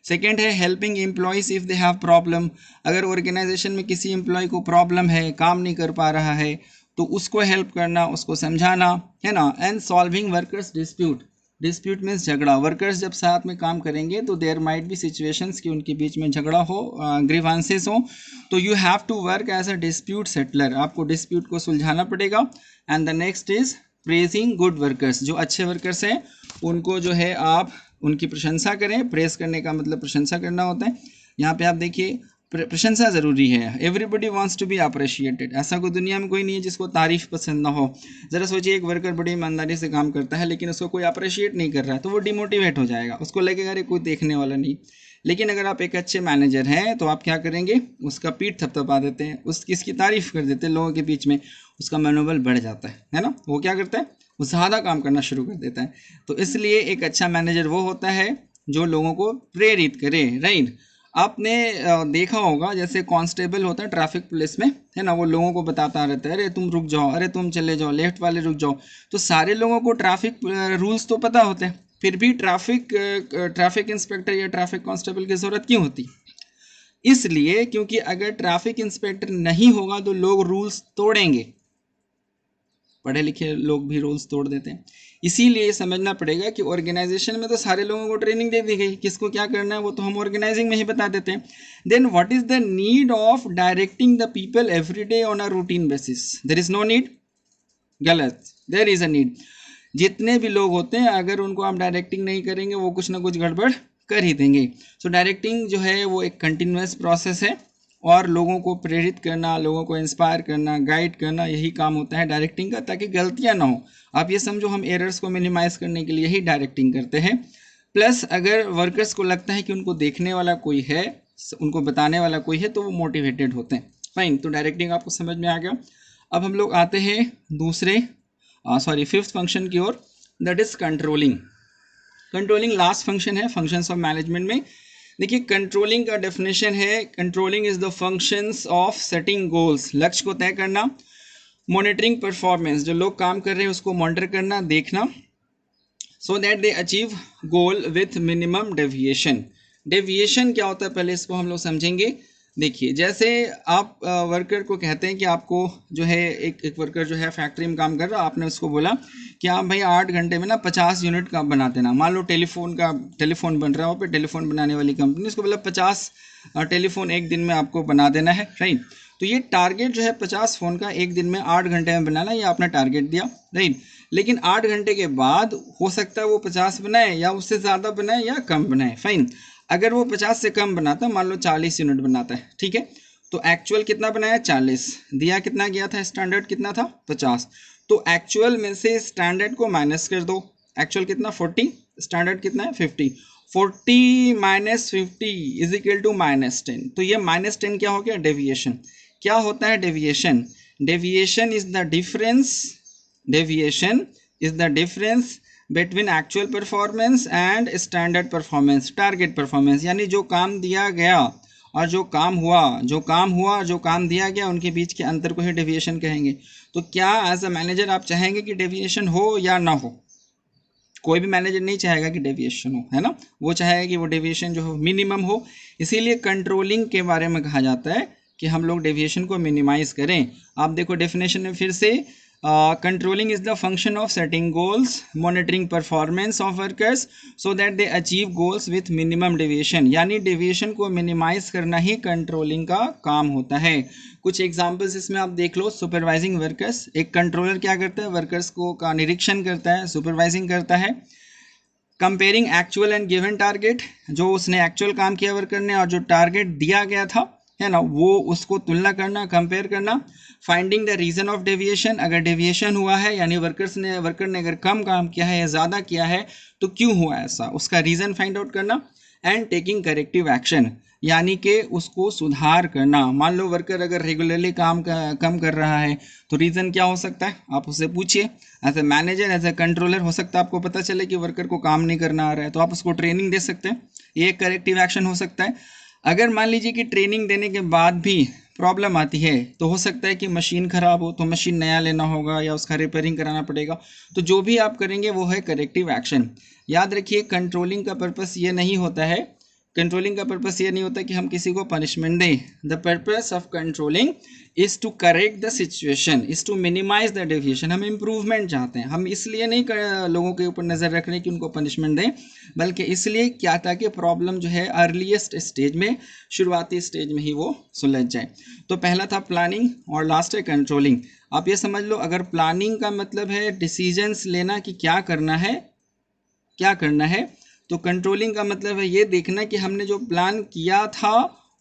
A: सेकेंड है helping employees if they have problem. अगर ऑर्गेनाइजेशन में किसी एम्प्लॉय को प्रॉब्लम है, काम नहीं कर पा रहा है, तो उसको हेल्प करना, उसको समझाना, है ना। And solving workers dispute. Dispute means झगड़ा। वर्कर्स जब साथ में काम करेंगे तो देयर माइट बी सिचुएशंस कि उनके बीच में झगड़ा हो, ग्रीवांसेस हो, तो you have to work as a dispute settler, आपको डिस्प्यूट को सुलझाना पड़ेगा। And the next is praising good workers. जो अच्छे वर्कर्स हैं उनको जो है आप उनकी प्रशंसा करें। प्रेस करने का मतलब प्रशंसा करना होता है। यहाँ पे आप देखिए प्रशंसा ज़रूरी है। Everybody wants to be appreciated. ऐसा कोई दुनिया में कोई नहीं है जिसको तारीफ पसंद ना हो। ज़रा सोचिए, एक वर्कर बड़ी ईमानदारी से काम करता है लेकिन उसको कोई अप्रिशिएट नहीं कर रहा है तो वो डिमोटिवेट हो जाएगा, उसको लगेगा अरे कोई देखने वाला नहीं। लेकिन अगर आप एक अच्छे मैनेजर हैं तो आप क्या करेंगे, उसका पीठ थपथपा देते हैं, उसकी तारीफ कर देते हैं लोगों के बीच में, उसका मनोबल बढ़ जाता है ना। वो क्या करता है, वो ज़्यादा काम करना शुरू कर देता है। तो इसलिए एक अच्छा मैनेजर वो होता है जो लोगों को प्रेरित करे, राइट। आपने देखा होगा जैसे कांस्टेबल होता है ट्रैफिक पुलिस में, है ना, वो लोगों को बताता रहता है अरे तुम रुक जाओ, अरे तुम चले जाओ, लेफ्ट वाले रुक जाओ। तो सारे लोगों को ट्रैफिक रूल्स तो पता होते हैं, फिर भी ट्रैफिक इंस्पेक्टर या ट्रैफिक कांस्टेबल की ज़रूरत क्यों होती। इसलिए क्योंकि अगर ट्रैफिक इंस्पेक्टर नहीं होगा तो लोग रूल्स तोड़ेंगे, पढ़े लिखे लोग भी रूल्स तोड़ देते हैं। इसीलिए समझना पड़ेगा कि ऑर्गेनाइजेशन में तो सारे लोगों को ट्रेनिंग दे दी गई, किसको क्या करना है वो तो हम ऑर्गेनाइजिंग में ही बता देते हैं। Then what is the need of directing the people every day on a routine basis. There is no need, गलत, देयर इज अ नीड। जितने भी लोग होते हैं अगर उनको आप डायरेक्टिंग नहीं करेंगे वो कुछ ना कुछ गड़बड़ कर ही देंगे। सो डायरेक्टिंग जो है वो एक कंटिन्यूस प्रोसेस है और लोगों को प्रेरित करना, लोगों को इंस्पायर करना, गाइड करना, यही काम होता है डायरेक्टिंग का, ताकि गलतियां ना हो। आप ये समझो हम एरर्स को मिनिमाइज करने के लिए ही डायरेक्टिंग करते हैं। प्लस अगर वर्कर्स को लगता है कि उनको देखने वाला कोई है, उनको बताने वाला कोई है, तो वो मोटिवेटेड होते हैं। फाइन, तो डायरेक्टिंग आपको समझ में आ गया। अब हम लोग आते हैं दूसरे फिफ्थ फंक्शन की ओर, that is controlling. Controlling last function है फंक्शंस ऑफ मैनेजमेंट में। देखिए कंट्रोलिंग का डेफिनेशन है, controlling is the functions of setting goals, लक्ष्य को तय करना, मॉनिटरिंग परफॉर्मेंस, जो लोग काम कर रहे हैं उसको मॉनिटर करना, देखना, सो that they achieve goal with minimum deviation. Deviation क्या होता है पहले इसको हम लोग समझेंगे। देखिए जैसे आप वर्कर को कहते हैं कि आपको जो है एक वर्कर जो है फैक्ट्री में काम कर रहा है, आपने उसको बोला कि आप भाई 8 घंटे में ना 50 यूनिट का बना देना। मान लो टेलीफोन बन रहा हो, पे टेलीफोन बनाने वाली कंपनी, उसको बोला 50 टेलीफोन एक दिन में आपको बना देना है, राइट। तो ये टारगेट जो है 50 फ़ोन का एक दिन में 8 घंटे में बनाना, ये आपने टारगेट दिया, राइट। लेकिन 8 घंटे के बाद हो सकता है वो 50 बनाए या उससे ज़्यादा बनाए या कम बनाए, फाइन। अगर वो 50 से कम बनाता, मान लो 40 यूनिट बनाता है, ठीक है, तो एक्चुअल कितना बनाया 40, दिया कितना गया था, स्टैंडर्ड कितना था 50, तो एक्चुअल में से स्टैंडर्ड को माइनस कर दो। एक्चुअल कितना 40, स्टैंडर्ड कितना है 50, 40 माइनस 50 इज इक्वल टू -10। तो ये -10 क्या हो गया, डेविएशन। क्या होता है deviation, deviation is the difference between actual performance and standard performance, target performance. यानी जो काम दिया गया और जो काम हुआ जो काम दिया गया, उनके बीच के अंतर को ही डेविएशन कहेंगे। तो क्या एज अ मैनेजर आप चाहेंगे कि डेविएशन हो या ना हो? कोई भी मैनेजर नहीं चाहेगा कि डेविएशन हो, है ना, वो चाहेगा कि वो डेविएशन जो हो मिनिमम हो। इसीलिए कंट्रोलिंग के बारे में कहा जाता है कि हम लोग डेविएशन को मिनिमाइज करें। आप देखो डेफिनेशन में फिर से, controlling is the function of setting goals, monitoring performance of workers so that they achieve goals with minimum deviation. यानी डेविएशन को मिनिमाइज करना ही कंट्रोलिंग का काम होता है। कुछ एग्जांपल्स इसमें आप देख लो। सुपरवाइजिंग वर्कर्स, एक कंट्रोलर क्या करता है, वर्कर्स को का निरीक्षण करता है, सुपरवाइजिंग करता है। Comparing actual and given target, जो उसने एक्चुअल काम किया वर्कर ने और जो टारगेट दिया गया था है ना, वो उसको तुलना करना, कंपेयर करना, finding the reason of deviation, अगर डेविएशन हुआ है यानी वर्कर ने अगर कम काम किया है या ज़्यादा किया है तो क्यों हुआ ऐसा, उसका रीज़न फाइंड आउट करना, एंड टेकिंग करेक्टिव एक्शन यानी कि उसको सुधार करना। मान लो वर्कर अगर रेगुलरली कम कर रहा है तो रीज़न क्या हो सकता है, आप उससे पूछिए। As a manager, as a controller हो सकता है आपको पता चले कि वर्कर को काम नहीं करना आ रहा है, तो आप उसको ट्रेनिंग दे सकते हैं, ये एक करेक्टिव एक्शन हो सकता है। अगर मान लीजिए कि ट्रेनिंग देने के बाद भी प्रॉब्लम आती है तो हो सकता है कि मशीन ख़राब हो तो मशीन नया लेना होगा या उसका रिपेयरिंग कराना पड़ेगा, तो जो भी आप करेंगे वो है करेक्टिव एक्शन। याद रखिए कंट्रोलिंग का पर्पस ये नहीं होता है, कंट्रोलिंग का पर्पस ये नहीं होता कि हम किसी को पनिशमेंट दें। The purpose of controlling is to correct the situation, is to minimize the deviation. हम इम्प्रूवमेंट चाहते हैं, हम इसलिए नहीं लोगों के ऊपर नज़र रख रहे हैं कि उनको पनिशमेंट दें, बल्कि इसलिए क्या ताकि प्रॉब्लम जो है अर्लीस्ट स्टेज में, शुरुआती स्टेज में ही वो सुलझ जाए। तो पहला था प्लानिंग और लास्ट है कंट्रोलिंग। आप ये समझ लो, अगर प्लानिंग का मतलब है डिसीजंस लेना कि क्या करना है, तो कंट्रोलिंग का मतलब है ये देखना कि हमने जो प्लान किया था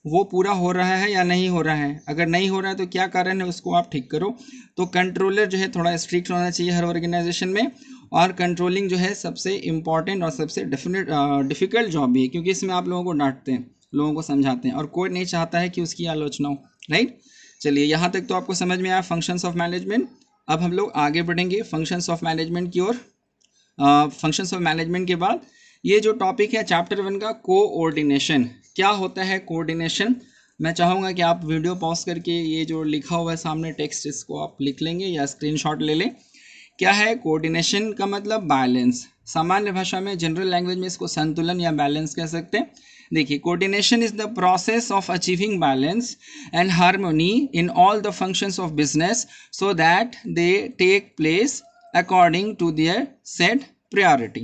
A: वो पूरा हो रहा है या नहीं हो रहा है, अगर नहीं हो रहा है तो क्या कारण है उसको आप ठीक करो। तो कंट्रोलर जो है थोड़ा स्ट्रिक्ट होना चाहिए हर ऑर्गेनाइजेशन में, और कंट्रोलिंग जो है सबसे इम्पॉर्टेंट और सबसे डिफ़िकल्ट जॉब भी है, क्योंकि इसमें आप लोगों को डांटते हैं, लोगों को समझाते हैं, और कोई नहीं चाहता है कि उसकी आलोचना हो, राइट। चलिए यहाँ तक तो आपको समझ में आया फंक्शंस ऑफ मैनेजमेंट। अब हम लोग आगे बढ़ेंगे फंक्शंस ऑफ मैनेजमेंट की ओर। फंक्शंस ऑफ मैनेजमेंट के बाद ये जो टॉपिक है चैप्टर 1 का कोऑर्डिनेशन, क्या होता है कोऑर्डिनेशन। मैं चाहूँगा कि आप वीडियो पॉज करके ये जो लिखा हुआ है सामने टेक्स्ट, इसको आप लिख लेंगे या स्क्रीनशॉट ले लें। क्या है कोऑर्डिनेशन का मतलब बैलेंस, सामान्य भाषा में जनरल लैंग्वेज में इसको संतुलन या बैलेंस कह सकते हैं। देखिए coordination is the process of achieving balance and harmony in all the functions of business so that they take place according to their set priority.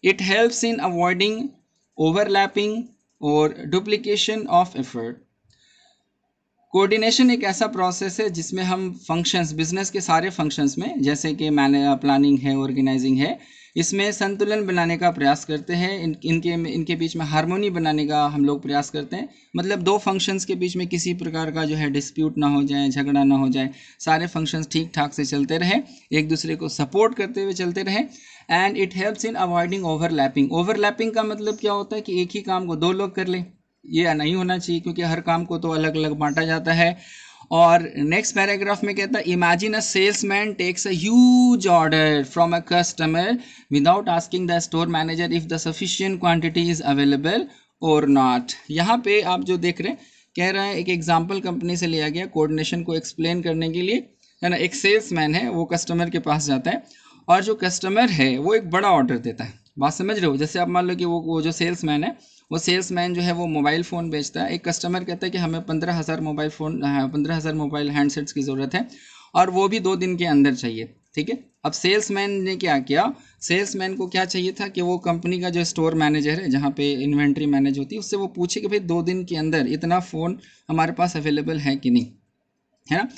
A: It helps in avoiding overlapping or duplication of effort. Coordination एक ऐसा process है जिसमें हम functions, business के सारे functions में, जैसे कि प्लानिंग है, ऑर्गेनाइजिंग है, इसमें संतुलन बनाने का प्रयास करते हैं, इनके बीच में हार्मोनी बनाने का हम लोग प्रयास करते हैं। मतलब दो फंक्शंस के बीच में किसी प्रकार का जो है डिस्प्यूट ना हो जाए, झगड़ा ना हो जाए, सारे फंक्शंस ठीक ठाक से चलते रहे, एक दूसरे को सपोर्ट करते हुए चलते रहे। And it helps in avoiding overlapping. Overlapping का मतलब क्या होता है कि एक ही काम को दो लोग कर लें, ये नहीं होना चाहिए, क्योंकि हर काम को तो अलग अलग बांटा जाता है। और नेक्स्ट पैराग्राफ में कहता है imagine a salesman takes a huge order from a customer without asking the store manager if the sufficient quantity is available और नॉट। यहाँ पे आप जो देख रहे हैं, कह रहा है एक एग्जाम्पल कंपनी से लिया गया कोऑर्डिनेशन को एक्सप्लेन करने के लिए, है ना। एक सेल्समैन है, वो कस्टमर के पास जाता है और जो कस्टमर है वो एक बड़ा ऑर्डर देता है। बात समझ रहे हो, जैसे आप मान लो कि वो जो सेल्समैन है, वो सेल्समैन जो है वो मोबाइल फ़ोन बेचता है। एक कस्टमर कहता है कि हमें 15,000 मोबाइल हैंडसेट्स की ज़रूरत है और वो भी 2 दिन के अंदर चाहिए, ठीक है। अब सेल्समैन ने क्या किया, सेल्समैन को क्या चाहिए था कि वो कंपनी का जो स्टोर मैनेजर है, जहाँ पे इन्वेंट्री मैनेज होती है, उससे वो पूछे कि भाई 2 दिन के अंदर इतना फ़ोन हमारे पास अवेलेबल है कि नहीं, है ना।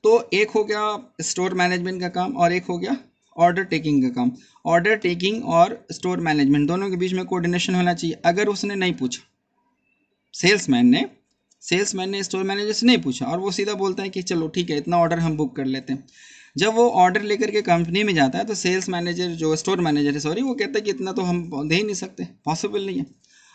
A: तो एक हो गया स्टोर मैनेजमेंट का काम और एक हो गया ऑर्डर टेकिंग का काम। ऑर्डर टेकिंग और स्टोर मैनेजमेंट दोनों के बीच में कोऑर्डिनेशन होना चाहिए। अगर उसने नहीं पूछा, सेल्समैन ने स्टोर मैनेजर से नहीं पूछा और वो सीधा बोलता है कि चलो ठीक है इतना ऑर्डर हम बुक कर लेते हैं, जब वो ऑर्डर लेकर के कंपनी में जाता है तो सेल्स मैनेजर, जो स्टोर मैनेजर है सॉरी, वो कहता है कि इतना तो हम दे ही नहीं सकते, पॉसिबल नहीं है।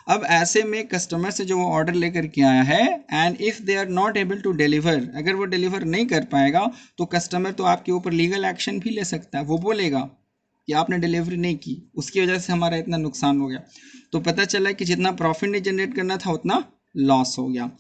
A: अब ऐसे में कस्टमर से जो वो ऑर्डर लेकर के आया है, and if they are not able to deliver, अगर वो डिलीवर नहीं कर पाएगा तो कस्टमर तो आपके ऊपर लीगल एक्शन भी ले सकता है। वो बोलेगा कि आपने डिलीवरी नहीं की, उसकी वजह से हमारा इतना नुकसान हो गया। तो पता चला कि जितना प्रॉफिट नहीं जनरेट करना था उतना लॉस हो गया।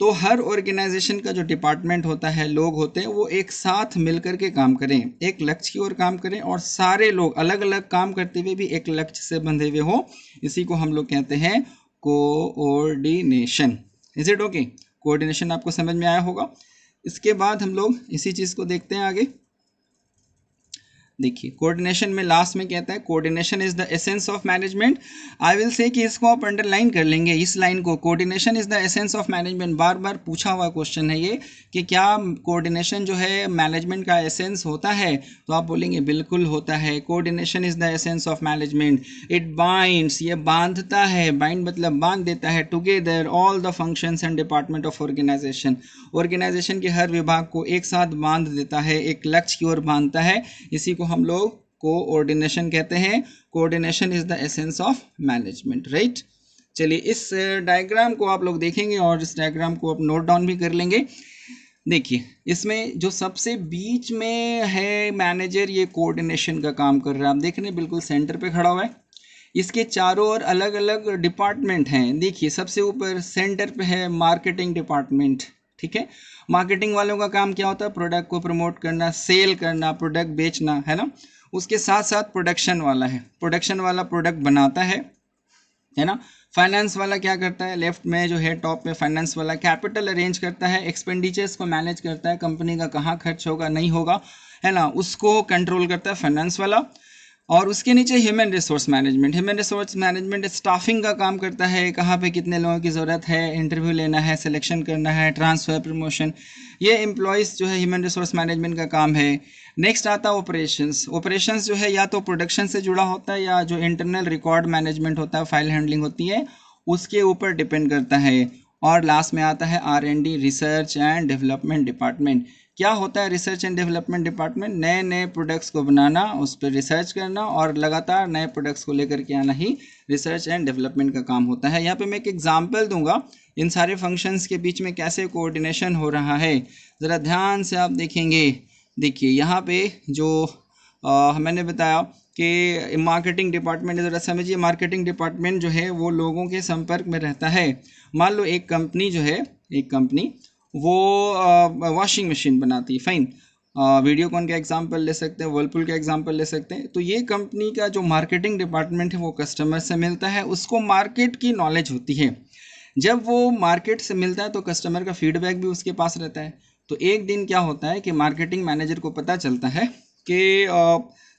A: तो हर ऑर्गेनाइजेशन का जो डिपार्टमेंट होता है, लोग होते हैं, वो एक साथ मिलकर के काम करें, एक लक्ष्य की ओर काम करें, और सारे लोग अलग अलग काम करते हुए भी एक लक्ष्य से बंधे हुए हो। इसी को हम लोग कहते हैं coordination. Is it okay? Coordination आपको समझ में आया होगा। इसके बाद हम लोग इसी चीज़ को देखते हैं आगे। देखिए कोऑर्डिनेशन में लास्ट में कहता है coordination is the essence of management. I will say कि इसको आप अंडरलाइन कर लेंगे इस लाइन को, coordination is the essence of management. बार बार पूछा हुआ क्वेश्चन है ये कि क्या कोऑर्डिनेशन जो है मैनेजमेंट का एसेंस होता है, तो आप बोलेंगे बिल्कुल होता है। Coordination is the essence of management. It binds, ये बांधता है, बाइंड मतलब बांध देता है, together all the functions and department of organization. Organization के हर विभाग को एक साथ बांध देता है, एक लक्ष्य की ओर बांधता है, इसी को हम लोग कोऑर्डिनेशन कहते हैं। Coordination is the essence of management, right. चलिए इस डायग्राम को आप लोग देखेंगे और इस डायग्राम को आप नोट डाउन भी कर लेंगे। देखिए इसमें जो सबसे बीच में है मैनेजर, ये कोऑर्डिनेशन का काम कर रहा है। आप देख रहे हैं बिल्कुल सेंटर पे खड़ा हुआ है। इसके चारों ओर अलग अलग डिपार्टमेंट हैं। देखिए सबसे ऊपर सेंटर पे है मार्केटिंग डिपार्टमेंट, ठीक है। मार्केटिंग वालों का काम क्या होता है, प्रोडक्ट को प्रमोट करना, सेल करना, प्रोडक्ट बेचना, है ना। उसके साथ साथ प्रोडक्शन वाला है, प्रोडक्शन वाला प्रोडक्ट बनाता है ना। फाइनेंस वाला क्या करता है, लेफ्ट में जो है टॉप पे फाइनेंस वाला कैपिटल अरेंज करता है, एक्सपेंडिचर्स को मैनेज करता है, कंपनी का कहाँ खर्च होगा नहीं होगा, है ना, उसको कंट्रोल करता है फाइनेंस वाला। और उसके नीचे human resource management. Human resource management staffing का काम करता है, कहाँ पे कितने लोगों की ज़रूरत है, इंटरव्यू लेना है, सिलेक्शन करना है, ट्रांसफ़र, प्रमोशन, ये एम्प्लॉयज़ जो है ह्यूमन रिसोर्स मैनेजमेंट का काम है। नेक्स्ट आता है ऑपरेशंस। ऑपरेशंस जो है या तो प्रोडक्शन से जुड़ा होता है या जो इंटरनल रिकॉर्ड मैनेजमेंट होता है, फाइल हैंडलिंग होती है, उसके ऊपर डिपेंड करता है। और लास्ट में आता है R&D, research and development department. क्या होता है रिसर्च एंड डेवलपमेंट डिपार्टमेंट, नए नए प्रोडक्ट्स को बनाना, उस पर रिसर्च करना और लगातार नए प्रोडक्ट्स को लेकर के आना ही रिसर्च एंड डेवलपमेंट का काम होता है। यहाँ पे मैं एक एग्जांपल दूंगा इन सारे फंक्शंस के बीच में कैसे कोऑर्डिनेशन हो रहा है, ज़रा ध्यान से आप देखेंगे। देखिए यहाँ पे जो मैंने बताया कि मार्केटिंग डिपार्टमेंट, ज़रा समझिए, मार्केटिंग डिपार्टमेंट जो है वो लोगों के संपर्क में रहता है। मान लो एक कंपनी जो है, एक कंपनी वो वॉशिंग मशीन बनाती है, फाइन, वीडियोकॉन का एग्जांपल ले सकते हैं, वर्लपूल का एग्जांपल ले सकते हैं। तो ये कंपनी का जो मार्केटिंग डिपार्टमेंट है वो कस्टमर से मिलता है, उसको मार्केट की नॉलेज होती है। जब वो मार्केट से मिलता है तो कस्टमर का फीडबैक भी उसके पास रहता है। तो एक दिन क्या होता है कि मार्केटिंग मैनेजर को पता चलता है कि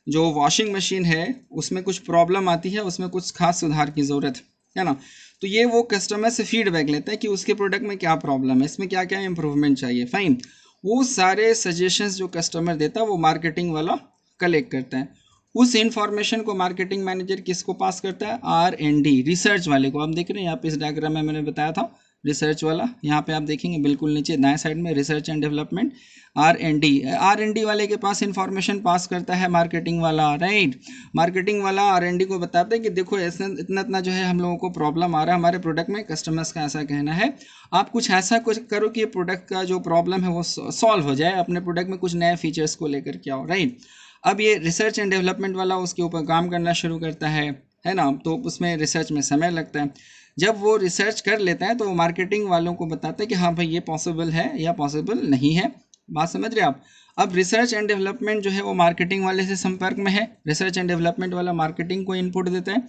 A: जो वॉशिंग मशीन है उसमें कुछ प्रॉब्लम आती है, उसमें कुछ खास सुधार की ज़रूरत है ना। तो ये वो कस्टमर से फीडबैक लेता है कि उसके प्रोडक्ट में क्या प्रॉब्लम है, इसमें क्या क्या इंप्रूवमेंट चाहिए, फाइन। वो सारे सजेशंस जो कस्टमर देता है वो मार्केटिंग वाला कलेक्ट करता है। उस इंफॉर्मेशन को मार्केटिंग मैनेजर किसको पास करता है, R&D, रिसर्च वाले को। आप देख रहे हैं यहाँ पे इस डायग्राम में मैंने बताया था रिसर्च वाला, यहाँ पे आप देखेंगे बिल्कुल नीचे दाएं साइड में रिसर्च एंड डेवलपमेंट, R&D वाले के पास इंफॉर्मेशन पास करता है मार्केटिंग वाला, राइट। मार्केटिंग वाला R&D को बताता है कि देखो ऐसा इतना इतना जो है हम लोगों को प्रॉब्लम आ रहा है हमारे प्रोडक्ट में, कस्टमर्स का ऐसा कहना है, आप कुछ ऐसा कुछ करो कि प्रोडक्ट का जो प्रॉब्लम है वो सॉल्व हो जाए, अपने प्रोडक्ट में कुछ नए फीचर्स को लेकर के आओ, राइट। अब ये रिसर्च एंड डेवलपमेंट वाला उसके ऊपर काम करना शुरू करता है ना। तो उसमें रिसर्च में समय लगता है। जब वो रिसर्च कर लेता है तो वो मार्केटिंग वालों को बताता है कि हाँ भाई ये पॉसिबल है या पॉसिबल नहीं है। बात समझ रहे आप। अब रिसर्च एंड डेवलपमेंट जो है वो मार्केटिंग वाले से संपर्क में है, रिसर्च एंड डेवलपमेंट वाला मार्केटिंग को इनपुट देता है।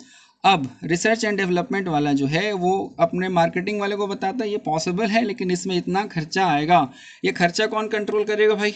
A: अब रिसर्च एंड डेवलपमेंट वाला जो है वो अपने मार्केटिंग वाले को बताता है ये पॉसिबल है लेकिन इसमें इतना खर्चा आएगा। ये खर्चा कौन कंट्रोल करेगा भाई,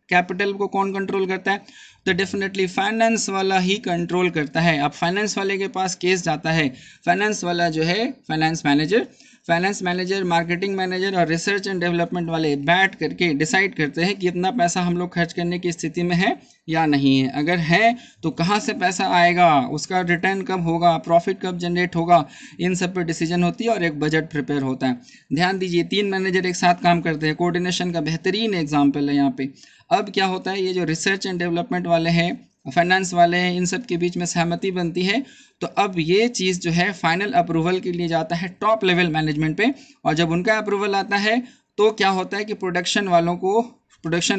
A: कैपिटल को कौन कंट्रोल करता है, तो डेफिनेटली फाइनेंस वाला ही कंट्रोल करता है। अब फाइनेंस वाले के पास केस जाता है, फाइनेंस वाला जो है फाइनेंस मैनेजर, मार्केटिंग मैनेजर और रिसर्च एंड डेवलपमेंट वाले बैठ करके डिसाइड करते हैं कि इतना पैसा हम लोग खर्च करने की स्थिति में है या नहीं है। अगर है तो कहाँ से पैसा आएगा, उसका रिटर्न कब होगा, प्रॉफिट कब जनरेट होगा, इन सब पर डिसीजन होती है और एक बजट प्रिपेयर होता है। ध्यान दीजिए 3 मैनेजर एक साथ काम करते हैं, कोऑर्डिनेशन का बेहतरीन एग्जाम्पल है यहाँ पे। अब क्या होता है, ये जो रिसर्च एंड डेवलपमेंट वाले हैं, फाइनेंस वाले हैं, इन सब के बीच में सहमति बनती है। तो अब ये चीज़ जो है फाइनल अप्रूवल के लिए जाता है टॉप लेवल मैनेजमेंट पे, और जब उनका अप्रूवल आता है तो क्या होता है कि प्रोडक्शन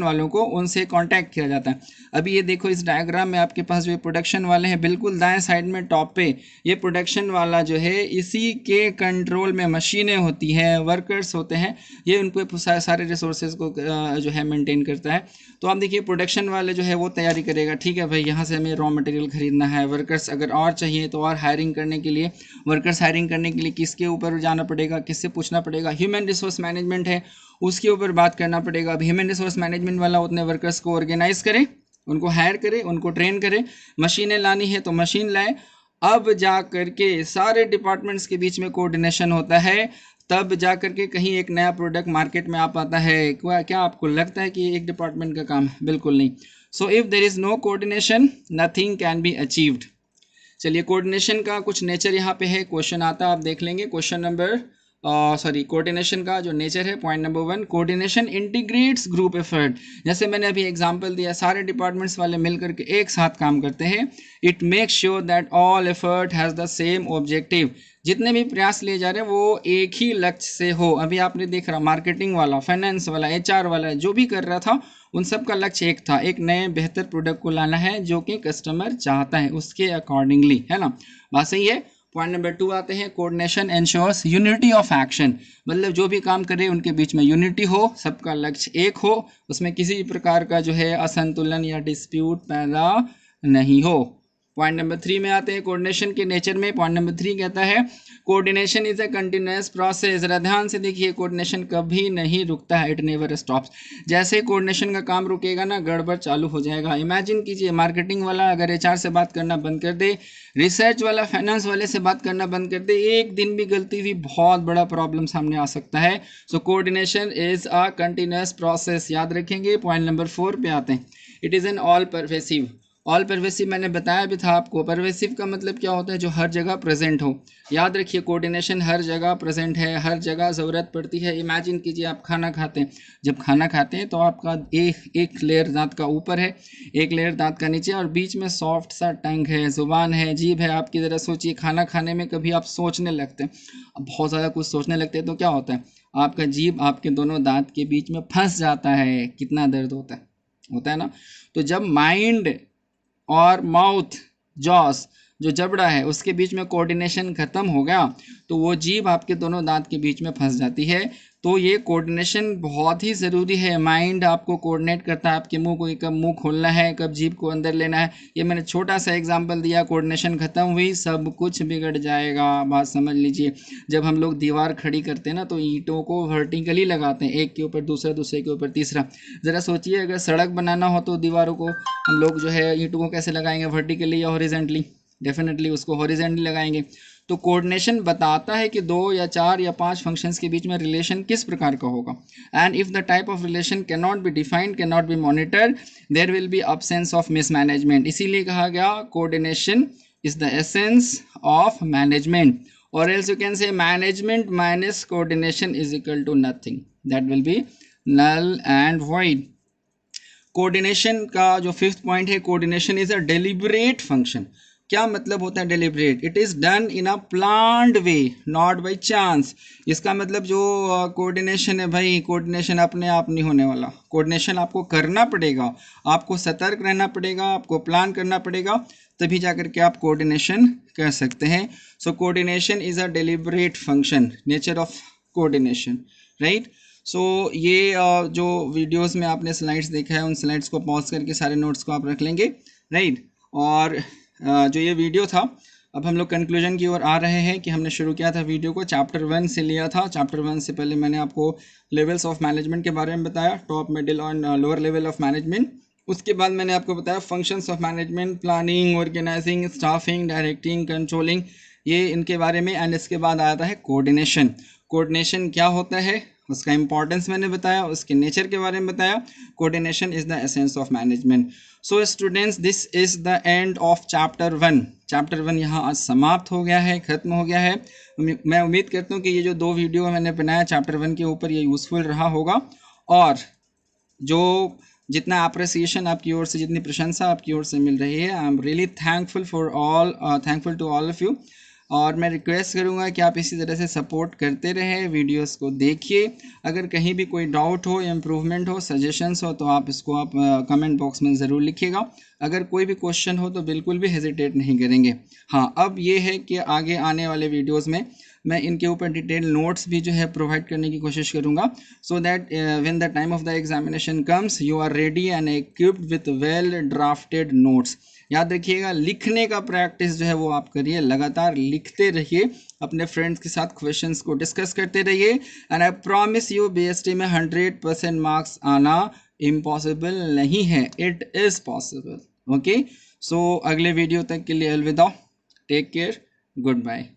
A: वालों को उनसे कांटेक्ट किया जाता है। अभी ये देखो इस डायग्राम में आपके पास जो प्रोडक्शन वाले हैं बिल्कुल दाएं साइड में टॉप पे, ये प्रोडक्शन वाला जो है इसी के कंट्रोल में मशीनें होती हैं, वर्कर्स होते हैं, ये उनको सारे रिसोर्सेज को जो है मेंटेन करता है। तो आप देखिए प्रोडक्शन वाले जो है वो तैयारी करेगा, ठीक है भाई यहाँ से हमें रॉ मटेरियल खरीदना है, वर्कर्स अगर और चाहिए तो और हायरिंग करने के लिए, वर्कर्स हायरिंग करने के लिए किसके ऊपर जाना पड़ेगा, किससे पूछना पड़ेगा, ह्यूमन रिसोर्स मैनेजमेंट है उसके ऊपर बात करना पड़ेगा। अब ह्यूमन रिसोर्स मैनेजमेंट वाला उतने वर्कर्स को ऑर्गेनाइज करे उनको हायर करें, उनको ट्रेन करें, मशीनें लानी है तो मशीन लाए। अब जा करके सारे डिपार्टमेंट्स के बीच में कोऑर्डिनेशन होता है, तब जा करके कहीं एक नया प्रोडक्ट मार्केट में आ पाता है। क्या आपको लगता है कि एक डिपार्टमेंट का काम है? बिल्कुल नहीं। So if there is no coordination nothing can be achieved. चलिए कोऑर्डिनेशन का कुछ नेचर यहाँ पे है, क्वेश्चन आता है, आप देख लेंगे। क्वेश्चन नंबर कोऑर्डिनेशन का जो नेचर है, point number 1, coordination integrates group effort. जैसे मैंने अभी एग्जांपल दिया, सारे डिपार्टमेंट्स वाले मिलकर के एक साथ काम करते हैं। It makes sure that all effort has the same objective. जितने भी प्रयास लिए जा रहे हैं वो एक ही लक्ष्य से हो। अभी आपने देख रहा, मार्केटिंग वाला, फाइनेंस वाला, HR वाला, जो भी कर रहा था उन सब का लक्ष्य एक था, एक नए बेहतर प्रोडक्ट को लाना है जो कि कस्टमर चाहता है, उसके अकॉर्डिंगली, है ना। बात सही है। पॉइंट नंबर 2 आते हैं, coordination ensures unity of action. मतलब जो भी काम करे उनके बीच में यूनिटी हो, सबका लक्ष्य एक हो, उसमें किसी प्रकार का जो है असंतुलन या डिस्प्यूट पैदा नहीं हो। पॉइंट नंबर 3 में आते हैं, कोऑर्डिनेशन के नेचर में। पॉइंट नंबर 3 कहता है coordination is a continuous process. जरा ध्यान से देखिए, कोऑर्डिनेशन कभी नहीं रुकता है, इट नेवर स्टॉप्स। जैसे कोऑर्डिनेशन का काम रुकेगा ना, गड़बड़ चालू हो जाएगा। इमेजिन कीजिए, मार्केटिंग वाला अगर HR से बात करना बंद कर दे, रिसर्च वाला फाइनेंस वाले से बात करना बंद कर दे, एक दिन भी गलती हुई, बहुत बड़ा प्रॉब्लम सामने आ सकता है। So coordination is a continuous process, याद रखेंगे। पॉइंट नंबर 4 पे आते हैं, it is an all pervasive. All pervasive मैंने बताया भी था आपको। परवेसिव का मतलब क्या होता है? जो हर जगह प्रेजेंट हो। याद रखिए, कोऑर्डिनेशन हर जगह प्रेजेंट है, हर जगह ज़रूरत पड़ती है। इमेजिन कीजिए, आप खाना खाते हैं, जब खाना खाते हैं तो आपका एक लेयर दांत का ऊपर है, एक लेयर दांत का नीचे, और बीच में सॉफ्ट सा टंग है, जुबान है, जीभ है आपकी। ज़रा सोचिए, खाना खाने में कभी आप सोचने लगते हैं, अब बहुत ज़्यादा कुछ सोचने लगते हैं तो क्या होता है? आपका जीभ आपके दोनों दांत के बीच में फंस जाता है, कितना दर्द होता है ना। तो जब माइंड और माउथ, जॉस, जो जबड़ा है, उसके बीच में कोऑर्डिनेशन खत्म हो गया तो वो जीभ आपके दोनों दांत के बीच में फंस जाती है। तो ये कोऑर्डिनेशन बहुत ही ज़रूरी है। माइंड आपको कोऑर्डिनेट करता है, आपके मुंह को कब मुंह खोलना है, कब जीभ को अंदर लेना है। ये मैंने छोटा सा एग्जांपल दिया, कोऑर्डिनेशन खत्म हुई, सब कुछ बिगड़ जाएगा। बात समझ लीजिए, जब हम लोग दीवार खड़ी करते हैं ना, तो ईंटों को वर्टिकली लगाते हैं, एक के ऊपर दूसरा, दूसरे के ऊपर तीसरा। ज़रा सोचिए, अगर सड़क बनाना हो तो दीवारों को हम लोग जो है ईंटों को कैसे लगाएंगे, वर्टिकली या हॉरिजेंटली? डेफिनेटली उसको हॉरिजेंटली लगाएंगे। तो कोऑर्डिनेशन बताता है कि 2 या 4 या 5 फंक्शंस के बीच में रिलेशन किस प्रकार का होगा। And if the type of relation can not be defined, can not be monitor, there will be absence of mismanagement. इसीलिए कहा गया coordination is the essence of management, और else you can say management minus coordination is equal to nothing, that will be null and void. Coordination का जो 5th point है, coordination is a deliberate function. क्या मतलब होता है deliberate? It is done in a planned way, not by chance. इसका मतलब जो कोऑर्डिनेशन है भाई, कोऑर्डिनेशन अपने आप नहीं होने वाला। कोऑर्डिनेशन आपको करना पड़ेगा, आपको सतर्क रहना पड़ेगा, आपको प्लान करना पड़ेगा, तभी जाकर के आप कोऑर्डिनेशन कर सकते हैं। So coordination is a deliberate function, nature of coordination, right. So ये जो वीडियोस में आपने स्लाइड्स देखा है, उन स्लाइड्स को पॉज करके सारे नोट्स को आप रख लेंगे, राइट। और जो ये वीडियो था, अब हम लोग कंक्लूजन की ओर आ रहे हैं कि हमने शुरू किया था वीडियो को चैप्टर 1 से लिया था। चैप्टर 1 से पहले मैंने आपको लेवल्स ऑफ मैनेजमेंट के बारे में बताया, टॉप, मिडिल और लोअर लेवल ऑफ मैनेजमेंट। उसके बाद मैंने आपको बताया functions of management, planning, organising, staffing, directing, controlling, ये इनके बारे में। एंड इसके बाद आता है कोऑर्डिनेशन। कोऑर्डिनेशन क्या होता है, उसका इंपॉर्टेंस मैंने बताया, उसके नेचर के बारे में बताया। Coordination is the essence of management. So students, this is the end of chapter 1। Chapter 1 यहाँ आज समाप्त हो गया है, खत्म हो गया है। मैं उम्मीद करता हूँ कि ये जो 2 वीडियो मैंने बनाया चैप्टर 1 के ऊपर, ये यूज़फुल रहा होगा। और जो जितना अप्रिसिएशन आपकी ओर से, जितनी प्रशंसा आपकी ओर से मिल रही है, I am really thankful to all of you. और मैं रिक्वेस्ट करूंगा कि आप इसी तरह से सपोर्ट करते रहें, वीडियोस को देखिए। अगर कहीं भी कोई डाउट हो, इम्प्रूवमेंट हो, सजेशंस हो, तो आप इसको कमेंट बॉक्स में ज़रूर लिखिएगा। अगर कोई भी क्वेश्चन हो तो बिल्कुल भी हेजिटेट नहीं करेंगे। हाँ, अब ये है कि आगे आने वाले वीडियोज़ में मैं इनके ऊपर डिटेल नोट्स भी जो है प्रोवाइड करने की कोशिश करूँगा, so that when the time of the examination comes you are ready and equipped with well drafted notes. याद रखिएगा, लिखने का प्रैक्टिस जो है वो आप करिए, लगातार लिखते रहिए, अपने फ्रेंड्स के साथ क्वेश्चंस को डिस्कस करते रहिए। And I promise you, BST में 100% मार्क्स आना इम्पॉसिबल नहीं है, इट इज़ पॉसिबल। ओके, सो अगले वीडियो तक के लिए अलविदा, टेक केयर, गुड बाय।